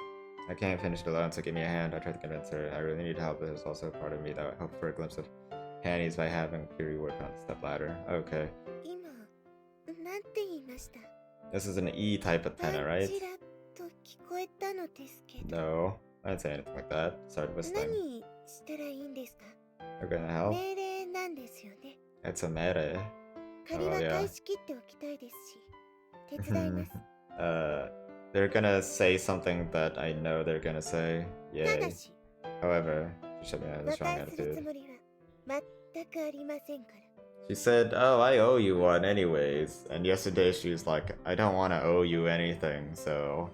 I can't finish it alone, so give me a hand. I tried to convince her. I really need help, but there's also a part of me that hoped for a glimpse of panties by having Kiri work on the stepladder. Okay. This is an E type antenna, right? No, I didn't say anything like that. Started whistling. You're gonna help? It's a mere. Oh, yeah. They're gonna say something that I know they're gonna say. Yay. However, she showed me I had a strong attitude. She said, oh, I owe you one anyways. And yesterday she was like, I don't want to owe you anything, so...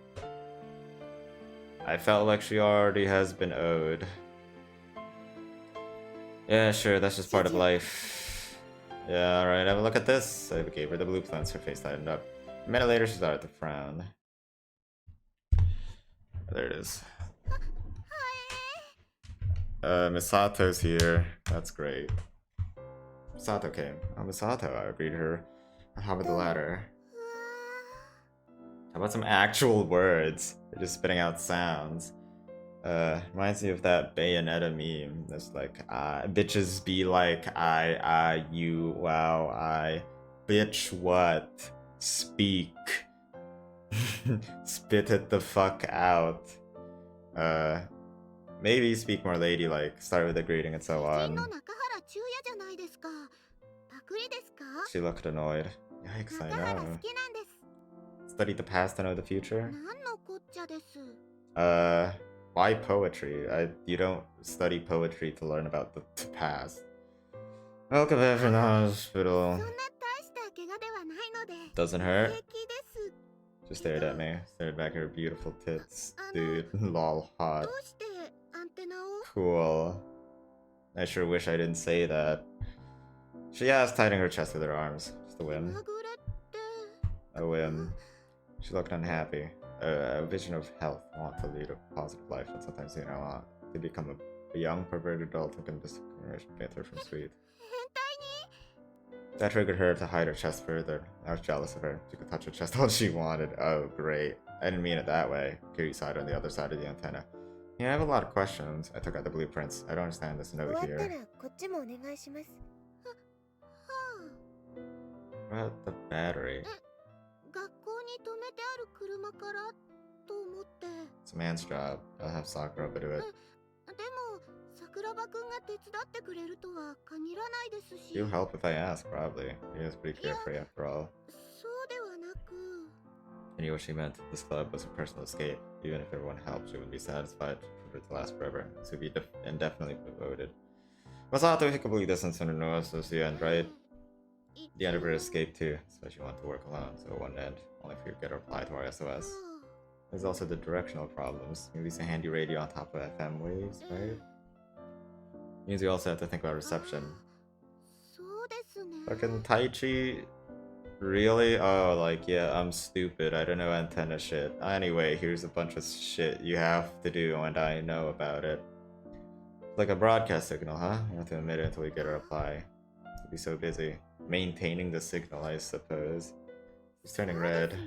I felt like she already has been owed. Yeah, sure, that's just part of life. Yeah, alright, have a look at this. I gave her the blueprints, her face tightened up. A minute later, she started to frown. There it is. Misato's here. That's great. Misato came. Oh, Misato, I greeted her. How about the ladder? How about some actual words? They're just spitting out sounds. Reminds me of that Bayonetta meme. That's like, bitches be like, you, wow, I. Bitch, what? Speak. Spit it the fuck out. Maybe speak more ladylike. Start with a greeting and so on. She looked annoyed. Yikes, I know. Study the past to know the future? Why poetry? You don't study poetry to learn about the past. Welcome back from the hospital. Doesn't hurt? She stared at me, stared back at her beautiful tits. Dude, lol, hot. Cool. I sure wish I didn't say that. She asked, tidying her chest with her arms. Just a whim. A whim. She looked unhappy. A vision of health. I want to lead a positive life, and sometimes, I want to become a young, perverted adult who can discriminate her from sweet. That triggered her to hide her chest further. I was jealous of her. She could touch her chest all she wanted. Oh, great. I didn't mean it that way. Kiri sighed on the other side of the antenna. Yeah, I have a lot of questions. I took out the blueprints. I don't understand this note here. What the battery? It's a man's job. I'll have Sakura do it. You help if I ask, probably. He is pretty carefree after all. I knew what she meant. This club was a personal escape. Even if everyone helped, she wouldn't be satisfied for it to last forever. This would be indefinitely devoted. Masato, if you could believe this incident was the end, right? The end of her escape too, especially want to work alone, so it wouldn't end. Only if you get a reply to our SOS. There's also the directional problems. Maybe it's a handy radio on top of FM waves, right? Means you also have to think about reception. そうですね。 Fucking Taichi? Really? Oh, like, yeah, I'm stupid. I don't know antenna shit. Anyway, here's a bunch of shit you have to do, and I know about it. Like a broadcast signal, huh? You have to admit it until we get a reply. You'll be so busy. Maintaining the signal, I suppose. It's turning そうで red. すね。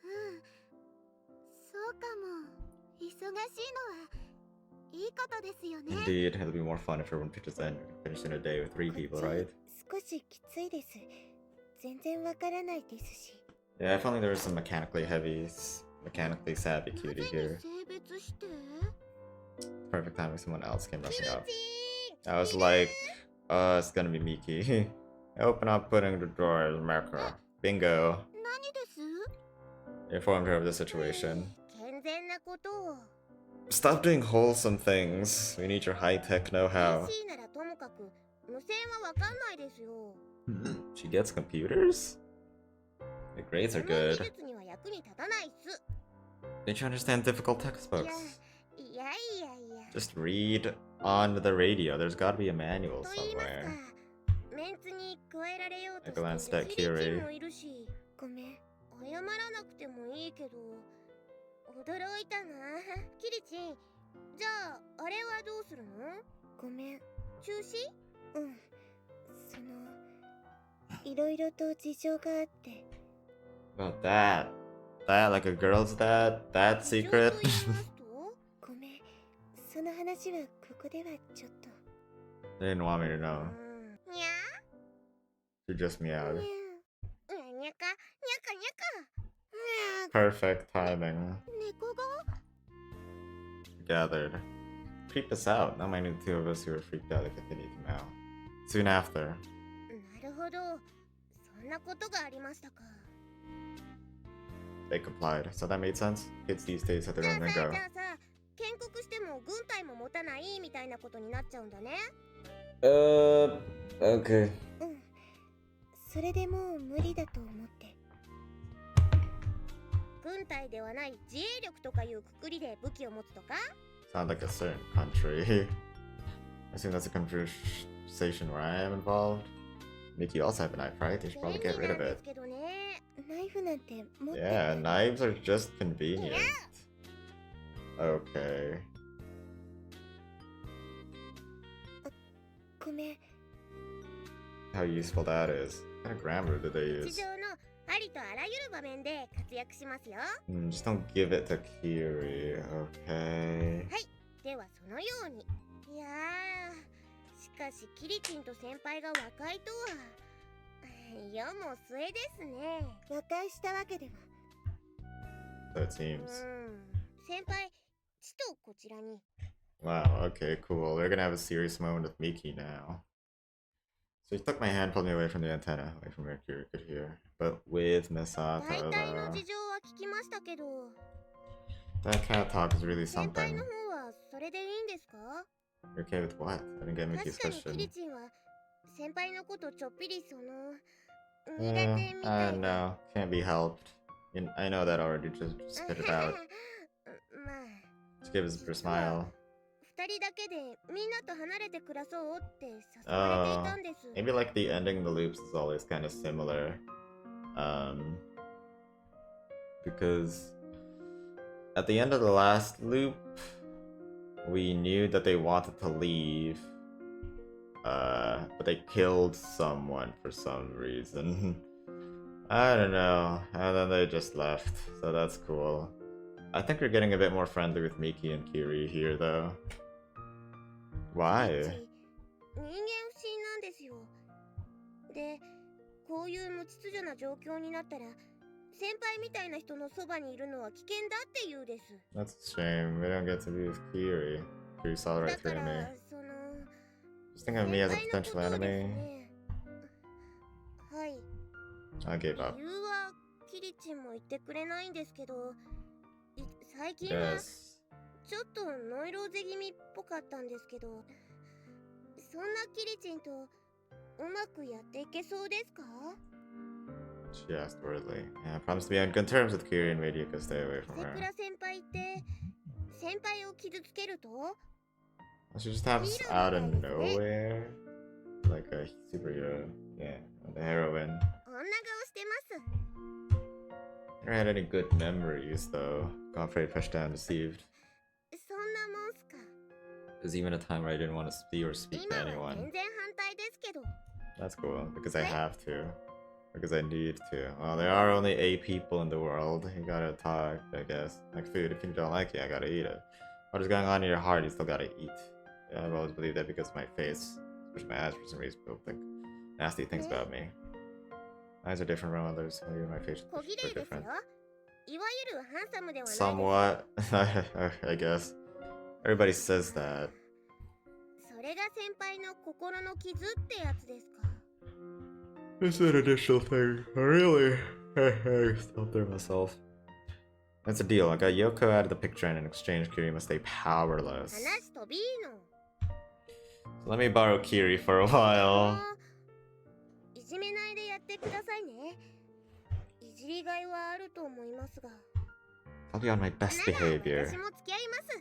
うん。そうかも。忙しいのはいいことですよね。 Indeed, it'll be more fun if everyone pitches in. Finish in a day with 3 people, right? 少しきついです。全然わからないですし。 Yeah, if only there was some mechanically heavy, mechanically savvy cutie here. 性別して Perfect timing, someone else came rushing up. キリ I was like, it's gonna be Miki. Open up, putting the doors, marker. Bingo. チン何です Informed her of the situation. 健全なことを。 Stop doing wholesome things. We need your high-tech know-how. PC ならともかく無線はわかんないですよ。 She gets computers? The grades are その技 good. 術には役に立たないっす。 Did you understand difficult いや textbooks? いやいやいや。 Just read on the radio. There's gotta be a manual と言いますか somewhere.、メンツに加えられようと I glanced して at るキリチ Curie. ンもいるし。ごめん。謝らなくてもいいけど、驚いたな。キリチン、じゃあ、あれはどうするの？ごめん。中止？うん。その、いろいろと事情があって。 About that. That, like a girl's dad? That 事情 secret? と言いますと？ごめん。その話はここではちょっと。 They didn't want me to know. にゃ She just にゃ meowed. にゃか、にゃかにゃか。 Perfect timing. 猫が Gathered. Creeped us out. Now I knew the two of us who were freaked out. They continued to meow. Soon after. なるほど。そんなことがありましたか。 They complied. So that made sense? Kids these days have じゃ their あ own さ、 lingo. じゃあさ、建国しても軍隊も持たないみたいなことになっちゃうんだね。 Okay. うん。それでもう無理だと思って。軍隊ではない自衛力とかいうくくりで武器を持つとか？ Sound like a certain country. I assume that's a conversation where I am involved. Mickey also have a knife, right? They should probably 便 get 利 rid なん of で it. すけどね。ナイフなんて持って Yeah, knives are just convenient. Okay. ごめん。 How useful that is. What kind of grammar did they 日 use? 常のありとあらゆる場面で活躍しますよ。 Just don't give it to Kiri, okay? ではそのように。いやー、しかしキリチンと先輩が和解とは。世も末ですね。和解したわけでは。 So it seems. 先輩、ちとこちらに。 Wow, okay, cool. We're gonna have a serious moment with Miki now. So he took my hand, pulled me away from the antenna, away from where Kiri could hear. But with 大 Misato, 体の though. 事情は聞きましたけど、 That cat talk is really 先輩 something. の方はそれでいいんですか？ You're okay with what? I didn't get 確 Miki's かにキ question. リチンは先輩のことちょっぴりその苦手みた I い don't で。 know. Can't be helped. I know that already. Just spit it out. まあ、 Just give us a smile. 二人だけでみんなと離れて暮らそうって誘われていたんです。 Maybe like the ending the loops is always kind of similar. Because at the end of the last loop, we knew that they wanted to leave. But they killed someone for some reason. I don't know. And then they just left. So that's cool. I think we're getting a bit more friendly with Miki and Kiri here, though. Why? 人間不信なんですよ。で、こういう無秩序な状況になったら、先輩みたいな人のそばにいるのは危険だって言うです。 That's a shame. We don't get to be with Kiri. Kiri saw だ right か through ら me. その Just think of me as a 先輩の potential ことです enemy. ね。はい。 I gave up. 理由はキリチンも言ってくれないんですけど、最近は Yes. ちょっとノイローゼ気味っぽかったんですけど、そんなキリチンとうまくやっていけそうですか？ She asked worriedly. Yeah, I promised to be on good terms with Kiri and made Yuka stay away from セ her. クラ先輩って先輩を傷つけると She just happens out of nowhere. Like a superhero. Yeah, the heroine. こんな顔してます。 Never had any good memories though. Got very pushed down, deceived. そんなもんすか。 There's even a time where I didn't want to see or speak 今 to は全 anyone. 然反対ですけど。 That's cool, because I have to. Because I need to. Well, there are only 8 people in the world. You gotta talk, I guess. Like food, if you don't like it, I gotta eat it. What is going on in your heart, you still gotta eat. Yeah, I've always believed that because of my face, especially my eyes, for some reason, people think nasty things about me. Eyes are different from others. Even my face 小綺 is 麗です different. よ。いわゆるハンサムではないです。 Somewhat, I guess. Everybody says that. それが先輩の心の傷ってやつですか。 It's an initial thing. Really? I stopped there myself. That's a deal. I got Yoko out of the picture and in exchange, Kiri must stay powerless. 話飛びーの。 So let me borrow Kiri for a while. いじめないでやってくださいね。いじりがいはあると思いますが。 I'll be on my best behavior. 私も付き合います。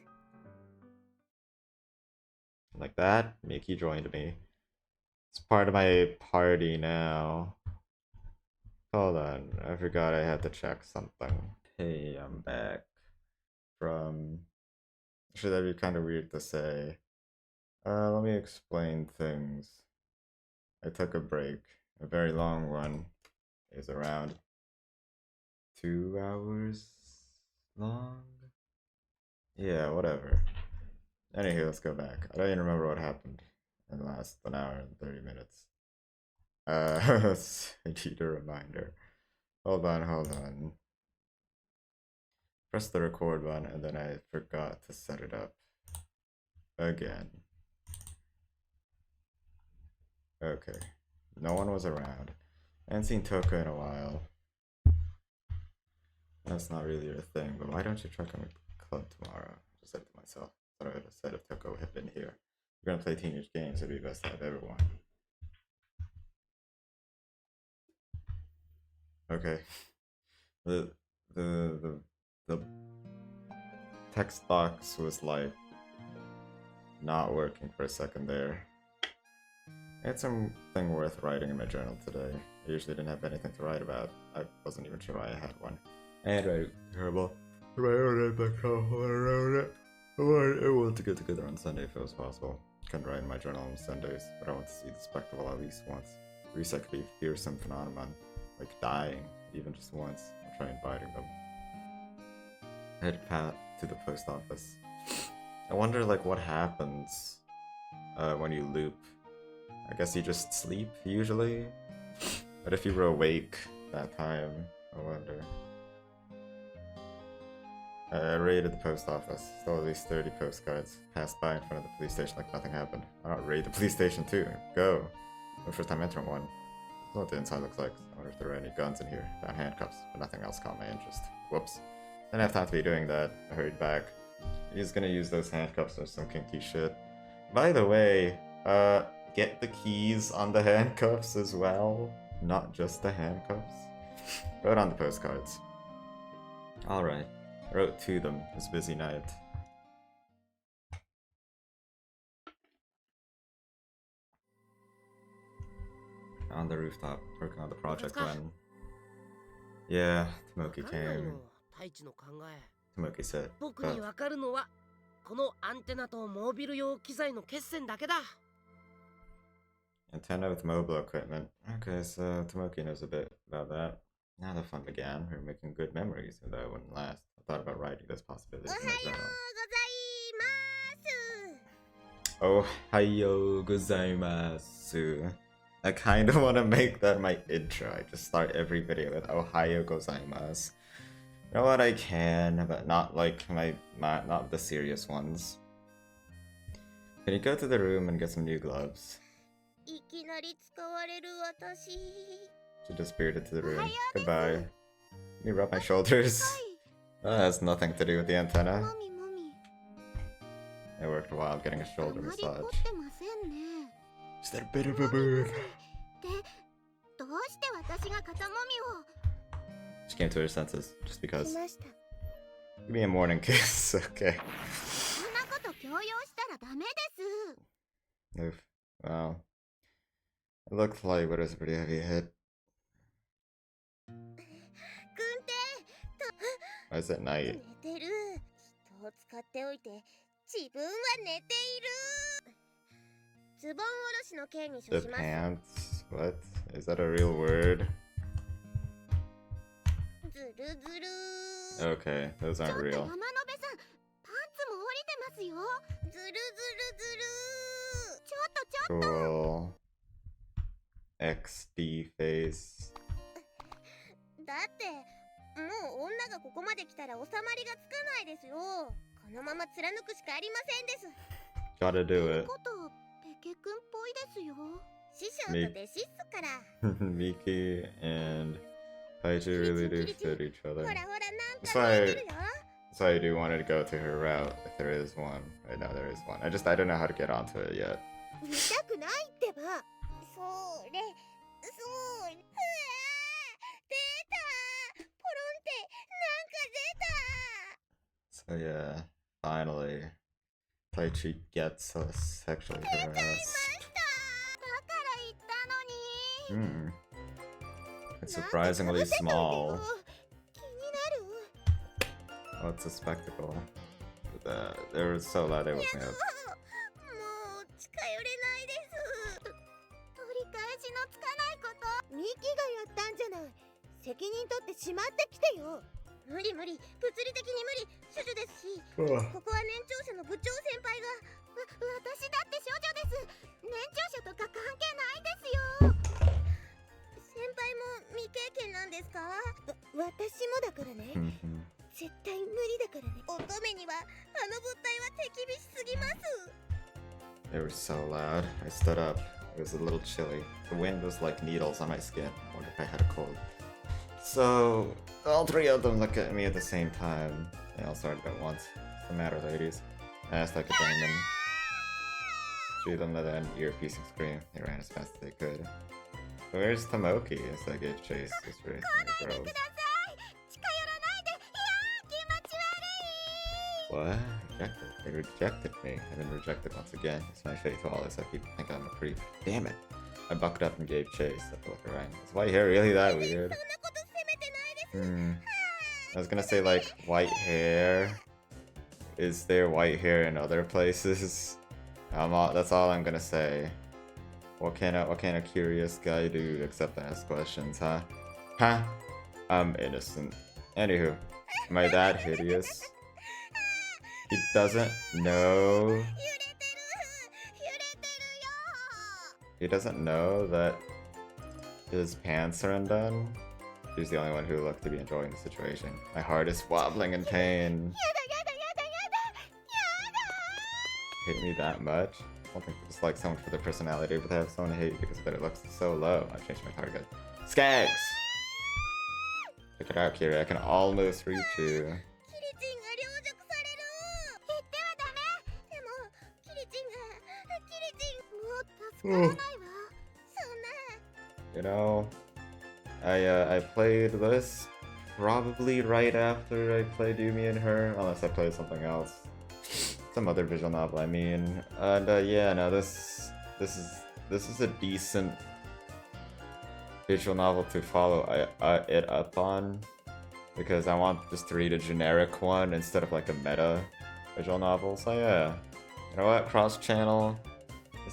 Like that, Miki joined me. It's part of my party now. Hold on, I forgot I had to check something. Hey, I'm back from... Actually, that'd be kind of weird to say. Let me explain things. I took a break, a very long one. It was around 2 hours long? Yeah, whatever. Anywho, let's go back. I don't even remember what happened in the last 1 hour and 30 minutes. I need a reminder. Hold on. Press the record button and then I forgot to set it up. Again. Okay. No one was around. I hadn't seen Toko in a while. That's not really your thing, but why don't you try coming to the club tomorrow? I just said to myself. Thought I would have said if Toko had been here. We're gonna play teenage games, it'd be best to have everyone. Okay. The text box was like not working for a second there. I had something worth writing in my journal today. I usually didn't have anything to write about. I wasn't even sure why I had one. I had writing terrible. I wrote it, but I wrote it. I wanted to get together on Sunday if it was possible. Couldn't write in my journal on Sundays, but I want to see the spectacle at least once. Reset could be a fearsome phenomenon, like dying, even just once. I'll try inviting them. I headed to the post office. I wonder like what happens when you loop. I guess you just sleep usually, but if you were awake that time, I wonder. I raided the post office, stole at least 30 postcards, passed by in front of the police station like nothing happened. Why not raid the police station too? Go! My first time entering one. That's what the inside looks like. I wonder if there are any guns in here. Found handcuffs, but nothing else caught my interest. Whoops. Didn't have time to be doing that. I hurried back. He's gonna use those handcuffs or some kinky shit. By the way, get the keys on the handcuffs as well. Not just the handcuffs. Wrote on the postcards. Alright. I wrote to them. It was a busy night. On the rooftop, working on the project when... Yeah, Tomoki came. Tomoki said, 僕にわかるのはこのアンテナとモービル用機材の決戦だけだ。 Antenna with mobile equipment. Okay, so Tomoki knows a bit about that. Now the fun began. We were making good memories, though it wouldn't last. I thought about writing those possibilities in my journal. おはようございます。 Ohayou gozaimasu. I kind of want to make that my intro. I just start every video with Ohayou gozaimasu. You know what, I can, but not like not the serious ones. Can you go to the room and get some new gloves? いきなり使われる私。 She disappeared into the room. Goodbye. Let me rub my shoulders. That has nothing to do with the antenna. もみもみ。 It worked a while getting a あ shoulder まり凝 massage. ってませんね。 Is that a bit of a mood? で、どうして私が肩もみを。 She came to her senses, just し because. ました。 Give me a morning kiss, okay. そんなこと強要したらダメです。 Oof. Wow. It looked like it was a pretty heavy hit. 軍 Why is it 艇 night? 寝てる。人を使っておいて自分は寝ている。ズボンおろしの刑に処 The します。 pants? What? Is that a real word? ずるずる。 Okay, those ちょっ aren't と real. 山野辺さん、パンツも降りてますよ。ずるずるずる。ちょっとちょっと。 Cool. XD face. だってもう女がここまで来たら収まりがつかないですよ。このまま貫くしかありませんです。 Gotta do it. ことペケ君っぽいですよ。師匠と弟子っすから。 Miki and Kaiju really do fit each ほ other. らほらなんか That's 見 why えてるよ。 that's why I do want to go to her route if there is one. Right now there is one. I don't know how to get onto it yet. 見たくないってば。それ、そう、うわー、出た。ポロンってなんか出た。 So yeah, finally, Taichi gets us sexually harassed. だから言ったのに。 Hmm. It's surprisingly small. 気になる。 Oh, it's a spectacle. They were so loud they woke me up. もう近寄れないです。取り返しのつかないこと。ミキがやったんじゃない。責任取ってしまってきてよ。無理無理、物理的に無理。処女ですし、ここは年長者の部長先輩が。私だって少女です。年長者とか関係ないですよ。先輩も未経験なんですか？私もだからね。 絶対無理だからね。乙女にはあの物体は手厳しすぎます。 They were so loud. I stood up. It was a little chilly. The wind was like needles on my skin. I wondered if I had a cold. So, all three of them looked at me at the same time. They all started at once. What's the matter, ladies? I asked like a demon. Shoot them with an earpiece and scream. They ran as fast as they could. Where's Tomoki? As I gave chase. Just racing the girls. 近寄らないで。いやー、気持ち悪い。 What? Rejected? They rejected me. I've been rejected once again. It's my fate to all this. I people think I'm a creep. Damn it. I bucked up and gave chase. I feel like a rhyme. Is white hair really that weird? そんなこと責めてないです。 I was gonna say like white hair. Is there white hair in other places? That's all I'm gonna say. What can a curious guy do except ask questions, huh? Huh? I'm innocent. Anywho, am I that hideous? He doesn't know. 揺れてる。揺れてるよ。 He doesn't know that his pants are undone. He's the only one who looked to be enjoying the situation. My heart is wobbling in pain. やだやだやだやだ。やだ。 Hate me that much? I don't think I dislike someone for their personality, but they have someone to hate because their looks so low. I changed my target. Skags! Check it out, Kiri. I can almost reach you. キリチンが凌辱される。言ってはダメ。でもキリチンもう助からないわ。そんな。 You know, I played this probably right after I played Yumi and Her, unless I played something else. Some other visual novel, I mean. And yeah, no, this is a decent visual novel to follow it up on, because I want just to read a generic one instead of like a meta visual novel. So yeah, you know what, cross channel,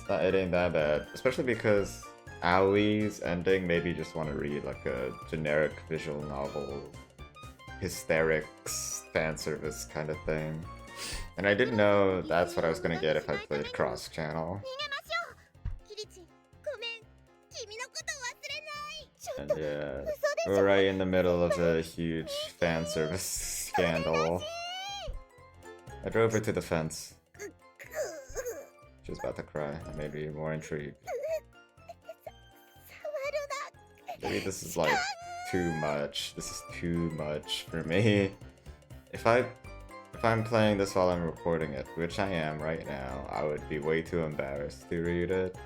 it ain't that bad, especially because Aoi's ending made me just want to read like a generic visual novel, hysterics, fan service kind of thing. And I didn't know that's what I was gonna get if I played cross channel. 逃げましょう。キリチン、ごめん。君のこと忘れない。ちょっ And と。 yeah, 嘘でし we're ょ。 right in the middle of a huge fan service scandal. I drove her to the fence. She was about to cry. That made me more intrigued. 触るな。 Maybe this is like too much. This is too much for me. If I'm playing this while I'm recording it, which I am right now, I would be way too embarrassed to read it.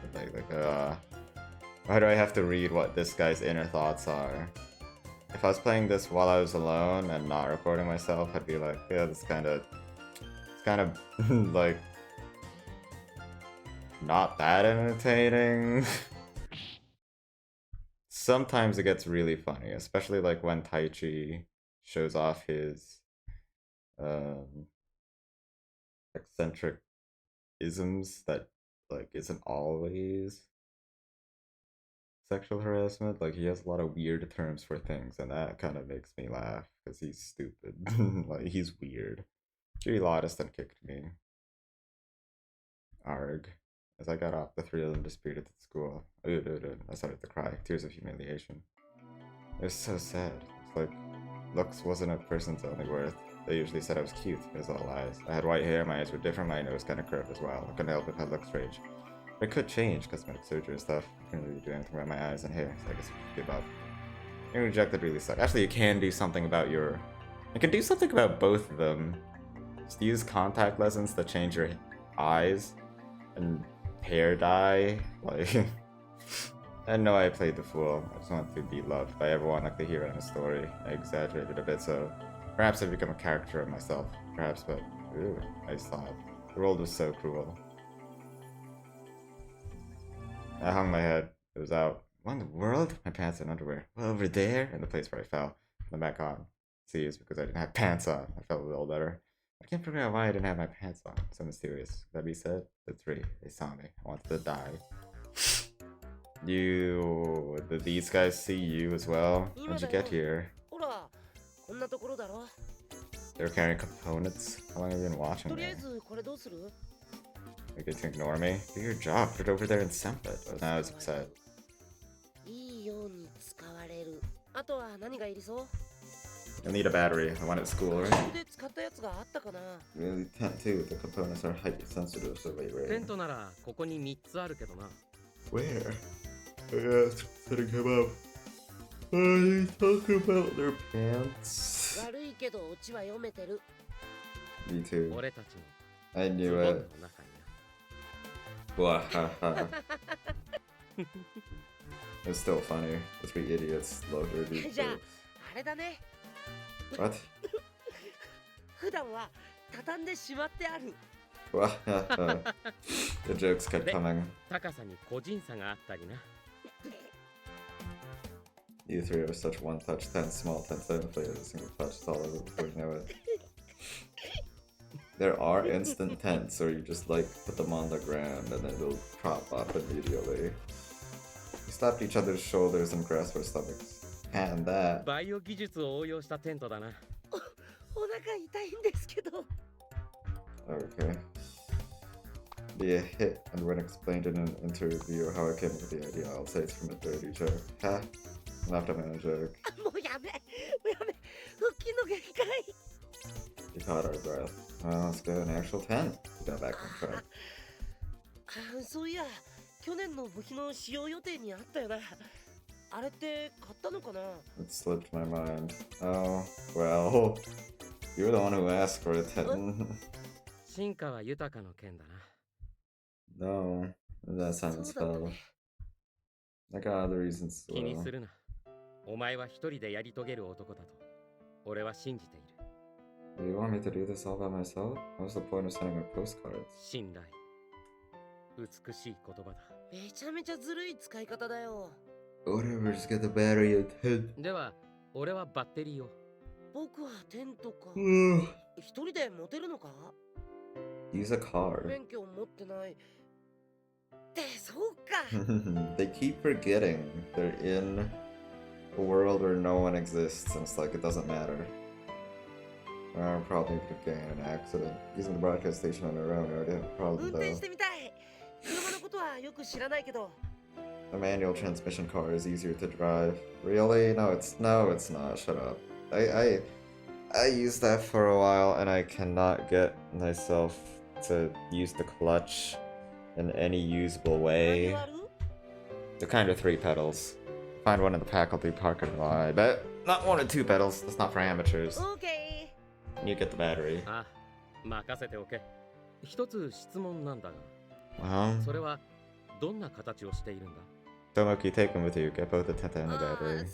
Why do I have to read what this guy's inner thoughts are? If I was playing this while I was alone and not recording myself, I'd be like, yeah, it's kind of like not that entertaining. Sometimes it gets really funny, especially like when Taichi shows off his um, eccentric isms that like isn't always sexual harassment. Like he has a lot of weird terms for things, and that kind of makes me laugh because he's stupid. Like he's weird. Jiri Loudeston kicked me. Arg. As I got off, the three of them disappeared at the school. I started to cry. Tears of humiliation. It was so sad. It's like, looks wasn't a person's only worth. They usually said I was cute. It was all lies. I had white hair, my eyes were different, my nose kind of curved as well. I couldn't help it if I looked strange. But it could change, cosmetic surgery and stuff. I couldn't really do anything about my eyes and hair, so I guess give up. Being rejected really sucked. Actually, you can do something about your... You can do something about both of them. Just use contact lenses to change your eyes and hair dye. Like... I know I played the fool. I just want to be loved by everyone like the hero in a story. I exaggerated a bit, so perhaps I've become a character of myself. Perhaps, but ooh, nice thought. The world was so cruel. I hung my head. It was out. What in the world? My pants and underwear. Well, over there, in the place where I fell. Then back on. See, it's because I didn't have pants on. I felt a little better. I can't figure out why I didn't have my pants on. So mysterious. That be said, the three. They saw me. I wanted to die. Did these guys see you as well? How'd you get here? They were carrying components? How long have you been watching me? You get to ignore me? Do your job, put it over there and send it. But now it's upset. You'll need a battery. I want it at school, right? Really tent too. The components are hypersensitive, so wait, right? Where? Setting him up. Oh, he's talking about their pants. Me too. I knew it. It's still funny. The three idiots love their deep jokes. What? The jokes kept coming. You three are such one-touch tents, small tents that inflate with a single touch. It's all over before you know it. There are instant tents, or you just like put them on the ground and then it'll prop up immediately. We slapped each other's shoulders and grasped our stomachs. And that. Okay. Be a hit, and when explained in an interview how I came up with the idea, I'll say it's from a dirty joke. Ha! Laughed at my own joke. We caught our breath. Well, let's go an actual tent. We got back on track. It slipped my mind. Oh, well. You're the one who asked for it. No, that's how it's spelled. I got other reasons as well. You want me to do this all by myself? What's the point of sending me postcards? Whatever, just get the battery at 10. Use a car. They keep forgetting they're in a world where no one exists, and it's like it doesn't matter. Probably could have gained an accident. Using the broadcast station on their own, I already have a problem though. A manual transmission car is easier to drive. Really? No, it's not. Shut up. I used that for a while, and I cannot get myself to use the clutch in any usable way. They're kind of 3 pedals. Find one in the pack, I'll do parking lot. But not 1 or 2 pedals. That's not for amateurs. Okay. You get the battery. Tomoki, take them with you. Get both the tent and the battery.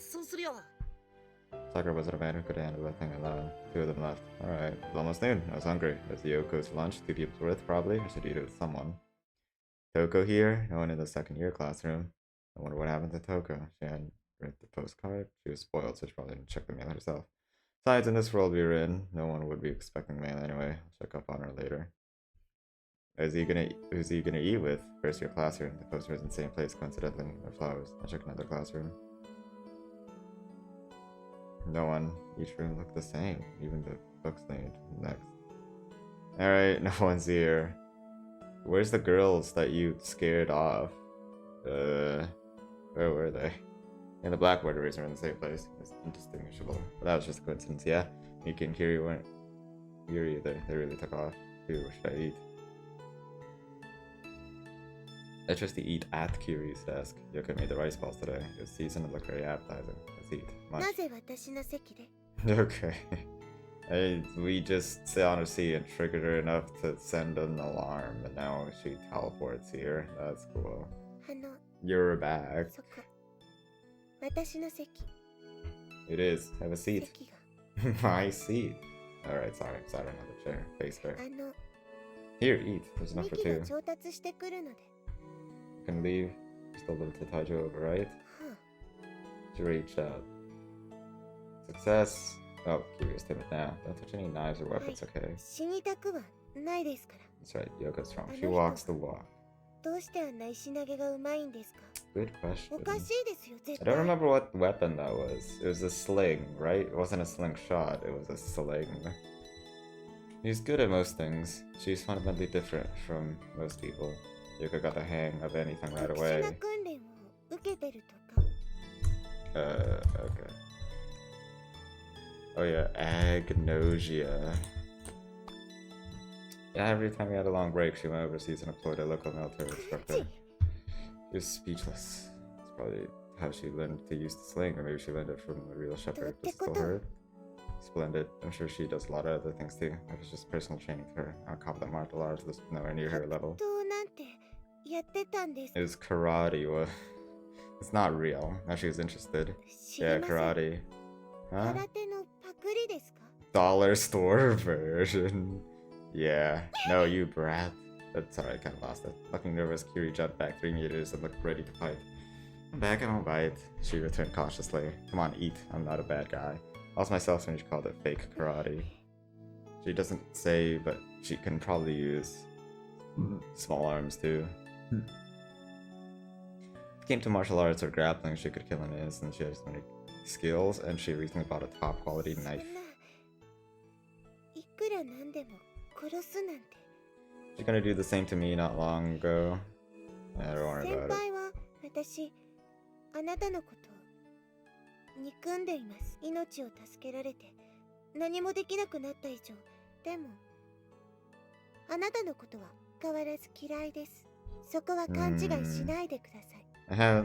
Sakura wasn't a man who could handle that thing alone. 2 of them left. Alright, it's almost noon. I was hungry. There's the Yoko's lunch, 2 people's worth probably. I should eat it with someone. Toko here? No one in the second year classroom. I wonder what happened to Toko. She hadn't read the postcard. She was spoiled, so she probably didn't check the mail herself. Besides, in this world we were in, no one would be expecting mail anyway. I'll check up on her later. Who's he gonna eat with? First year classroom. The poster is in the same place, coincidentally. No flowers. I'll check another classroom. No one. Each room looked the same. Even the books named next. Alright, no one's here. Where's the girls that you scared off? Where were they? And the blackboard eraser are in the same place. It's indistinguishable. But that was just a coincidence, yeah? Miki and Kiri weren't here either. They really took off. Dude, what should I eat? I chose to eat at Kiri's desk. Yoko made the rice balls today. It was seasoned and looked very appetizing. Let's eat. Munch. Okay. We just sit on her seat and triggered her enough to send an alarm, and now she teleports here. That's cool. You're back. It is. Have a seat. My seat. Alright, sorry. Sat on another chair. Face there. Here, eat. There's enough for two. You can leave. Just a little to tide you over, right? She reached out. Success. Oh, curious timid now. Don't touch any knives or weapons, okay? That's right, Yoko's strong. She walks the walk. Good question. I don't remember what weapon that was. It was a sling, right? It wasn't a slingshot, it was a sling. She's good at most things. She's fundamentally different from most people. Yoko got the hang of anything right away. Okay. Oh yeah, agnosia. Yeah, every time we had a long break, she went overseas and employed a local military instructor. She was speechless. It's probably how she learned to use the sling, or maybe she learned it from a real shepherd. This still her. Splendid. I'm sure she does a lot of other things too. It was just personal training for her. On top of that, martial arts was nowhere near her level. It was karate. Well, it's not real. Now she was interested. Yeah, karate. Huh? Dollar store version. Yeah. No, you brat. That's alright, kinda lost it. Looking nervous, Kiri jumped back 3 meters and looked ready to fight. I'm back, I won't bite. She returned cautiously. Come on, eat. I'm not a bad guy. I lost myself when she called it fake karate. She doesn't say, but she can probably use small arms too. If it came to martial arts or grappling, she could kill an instant. She has many skills, and she recently bought a top quality knife. She's gonna do the same to me not long ago. I don't worry about it.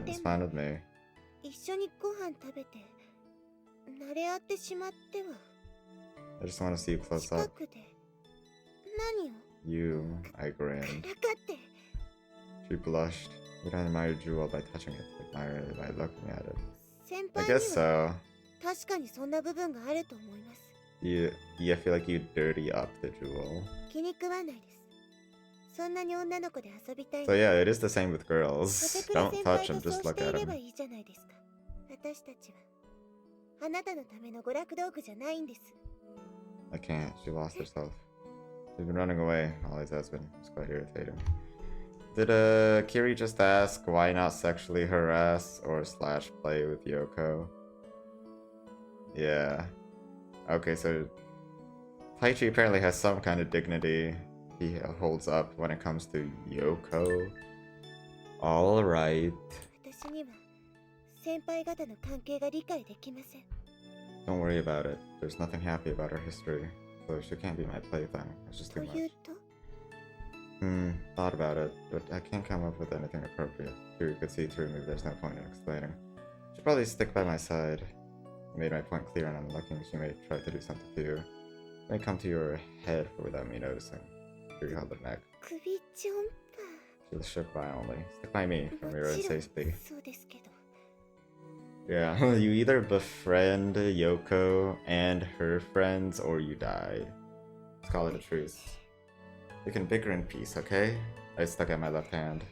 It's fine with me. I just want to see you close up. You, I grinned. She blushed. You don't admire jewel by touching it, admire it by looking at it. I guess so. Yeah, I feel like you dirty up the jewel. So yeah, it is the same with girls. Don't touch them, just look at them. I can't, she lost herself. She's been running away, Ollie's husband. It's quite irritating. Did Kiri just ask why not sexually harass or slash play with Yoko? Yeah. Okay, so Taichi apparently has some kind of dignity he holds up when it comes to Yoko. Alright. Don't worry about it. There's nothing happy about her history. So she can't be my plaything. It's just too much. Thought about it, but I can't come up with anything appropriate. Kiri could see through me, there's no point in explaining. She'd probably stick by my side. I made my point clear and I'm looking she may try to do something to you. It may come to your head without me noticing. Kiri held her neck. She was shook violently. Stick by me, from your own safety. Yeah, you either befriend Yoko and her friends, or you die. Let's call it a truce. You can bicker in peace, okay? I stuck out my left hand.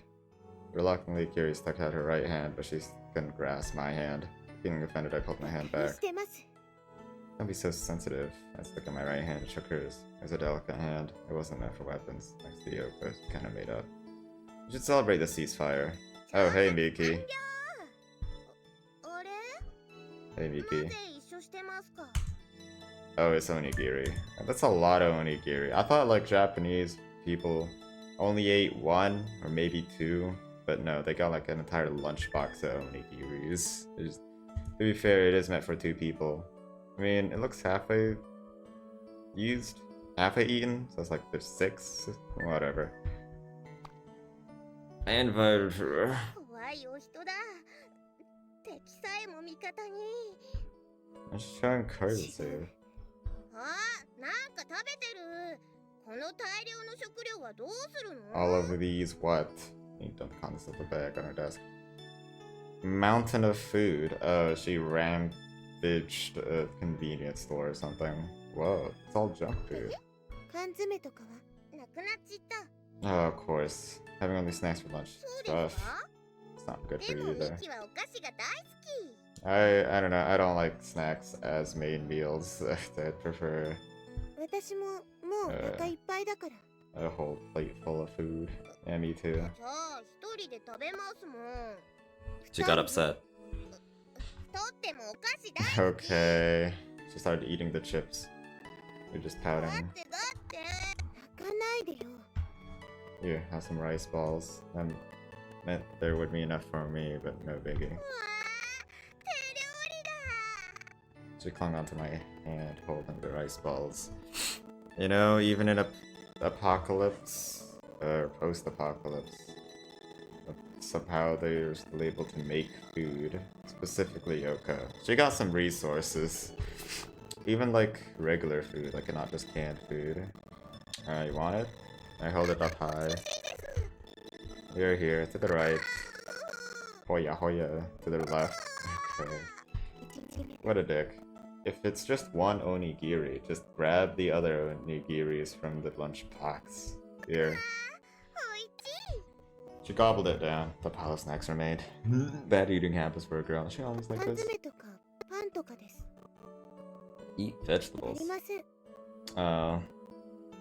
Reluctantly, Kiri stuck out her right hand, but she couldn't grasp my hand. Feeling offended, I pulled my hand 気に back. してます。 Don't be so sensitive. I stuck in my right hand and shook hers. It was a delicate hand. It wasn't meant for weapons. Next to Yoko, kind of made up. We should celebrate the ceasefire. Oh, hey, Miki. あれ Hey, な Miki. ぜ一緒してますか Oh, it's onigiri. That's a lot of onigiri. I thought, like, Japanese people only ate one or maybe two. But no, they got, like, an entire lunchbox of onigiris. To be fair, it is meant for 2 people. I mean, it looks halfway used, halfway eaten, so it's like there's 6, whatever. I invited her. 怖いお人だ。敵さえも味方に。 I'm just showing courtesy. あ、なんか食べてる。この大量の食料はどうするの All of these what? You dumped contents of the bag on her desk. Mountain of food. Oh, she rampaged a convenience store or something. Whoa, it's all junk food. 缶詰とかはなくなっちった。 Oh, of course. Having only snacks for lunch. そうです Tough. か It's not good で for も you ミ either. キはお菓子が大好き。 I don't know. I don't like snacks as main meals. I'd prefer 私ももうお腹いっぱいだから。 a whole plate full of food. Yeah, me too. じゃあ一人で食べますもん。 She got upset. とってもお菓子大好き。 Okay. She started eating the chips. You're just だっ pouting. てだって泣かないでよ。 Here, have some rice balls. I meant there would be enough for me, but no biggie. うわー、手料理だ。 She clung onto my hand, holding the rice balls. You know, even in a apocalypse, or post-apocalypse, somehow they're still able to make food. Specifically Yoko. She got some resources. Even like regular food, like not just canned food. You want it? I hold it up high. Here, to the right. Hoya, hoya, to the left. Okay. What a dick. If it's just one onigiri, just grab the other onigiris from the lunchbox. Here. おいしい。 She gobbled it down. The pile of snacks remained. Bad eating habits for a girl. She always like 缶 this. 詰とかパンとかです。 Eat あ vegetables. りません。 Oh.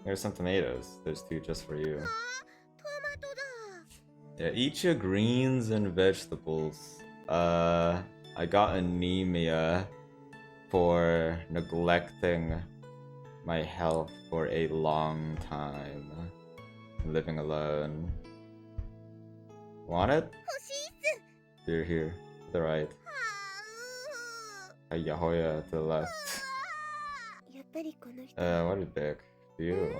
Here's some tomatoes. There's 2 just for you. あー、トマトだ。 Yeah, eat your greens and vegetables. I got anemia for neglecting my health for a long time. Living alone. Want it? 欲しいっす。 Here, to the right. あー Hiya hoya to the left. やっぱりこの人。 What a dick. Ew. 酸っ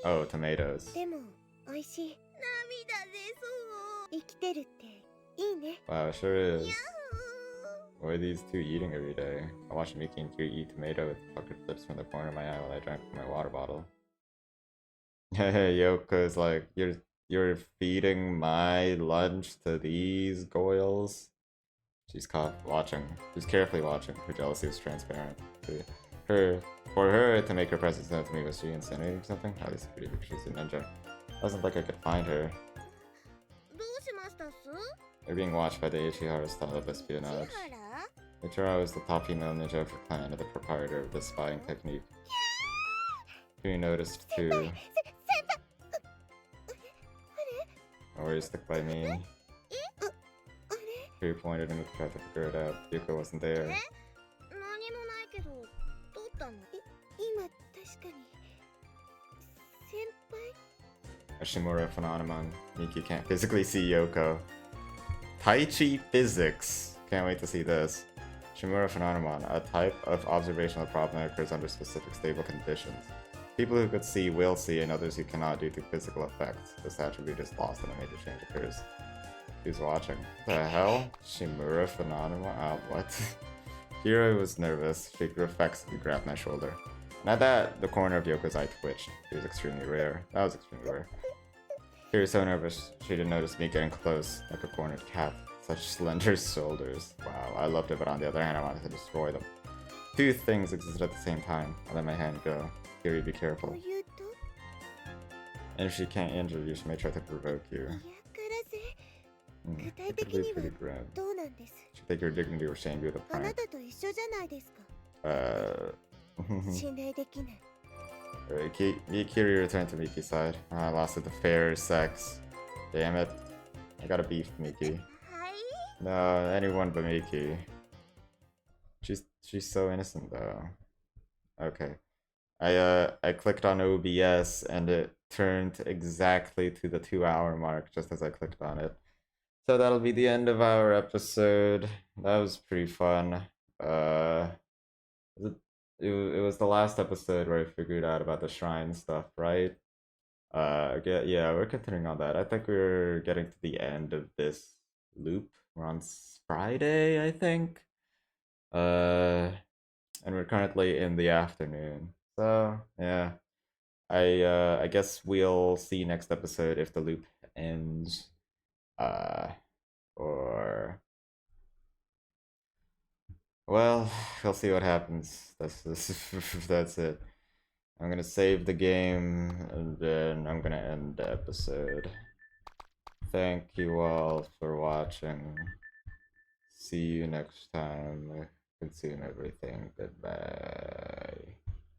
ぱい。 Oh, tomatoes. でも美味しい。涙出そう。生きてるっていいね。 Wow, it sure is. What are these 2 eating every day? I watched Miki and Kiri eat tomato with puckered lips from the corner of my eye while I drank from my water bottle. Yoko's like, you're feeding my lunch to these goyles? She's caught watching. She's carefully watching. Her jealousy was transparent. For her to make her presence known to me, was she incinerating something? Highly secretive because she's a ninja. Doesn't think I could find her. どうしましたっす？ They're being watched by the Ichihara style of espionage. 千原？ Ichihara was the top female ninja of her clan and the proprietor of this spying technique. She noticed too. 先輩。Always stuck by me. あれ？ She pointed and tried to figure it out. Yuko wasn't there. 何もないけど、どうったの？今確かに先輩？ A Shimura phenomenon. Miki can't physically see Yoko. Tai Chi physics. Can't wait to see this. Shimura phenomenon, a type of observational problem that occurs under specific stable conditions. People who could see will see, and others who cannot due to physical effects. This attribute is lost and a major change occurs. Who's watching? The hell? Shimura phenomenon? What? Hiro was nervous. She reflexively grabbed my shoulder. And at that, the corner of Yoko's eye twitched. It was extremely rare. That was extremely rare. She was so nervous, she didn't notice me getting close, like a cornered cat. Such slender shoulders. Wow, I loved it, but on the other hand, I wanted to destroy them. 2 things existed at the same time. I let my hand go. Kiri, be と careful. いうと？ And if she can't injure you, she may try to provoke you. 嫌がらせ Mm, 具体 it 的 could be には pretty grim. どうなんです She take your dignity or shame you with a あな prank. たと一緒じゃないですか Uh, 信頼できない Kiri returned to Miki's side. I lost it to fair sex. Damn it. I gotta beef Miki. はい No, anyone but Miki. She's so innocent though. Okay. I clicked on OBS and it turned exactly to the 2-hour mark just as I clicked on it. So that'll be the end of our episode. That was pretty fun. It was the last episode where I figured out about the shrine stuff, right? Yeah, we're continuing on that. I think we're getting to the end of this loop. We're on Friday, I think. And we're currently in the afternoon. So yeah, I guess we'll see next episode if the loop ends. Or well, we'll see what happens. That's it. I'm gonna save the game and then I'm gonna end the episode. Thank you all for watching. See you next time. Consume everything. Goodbye.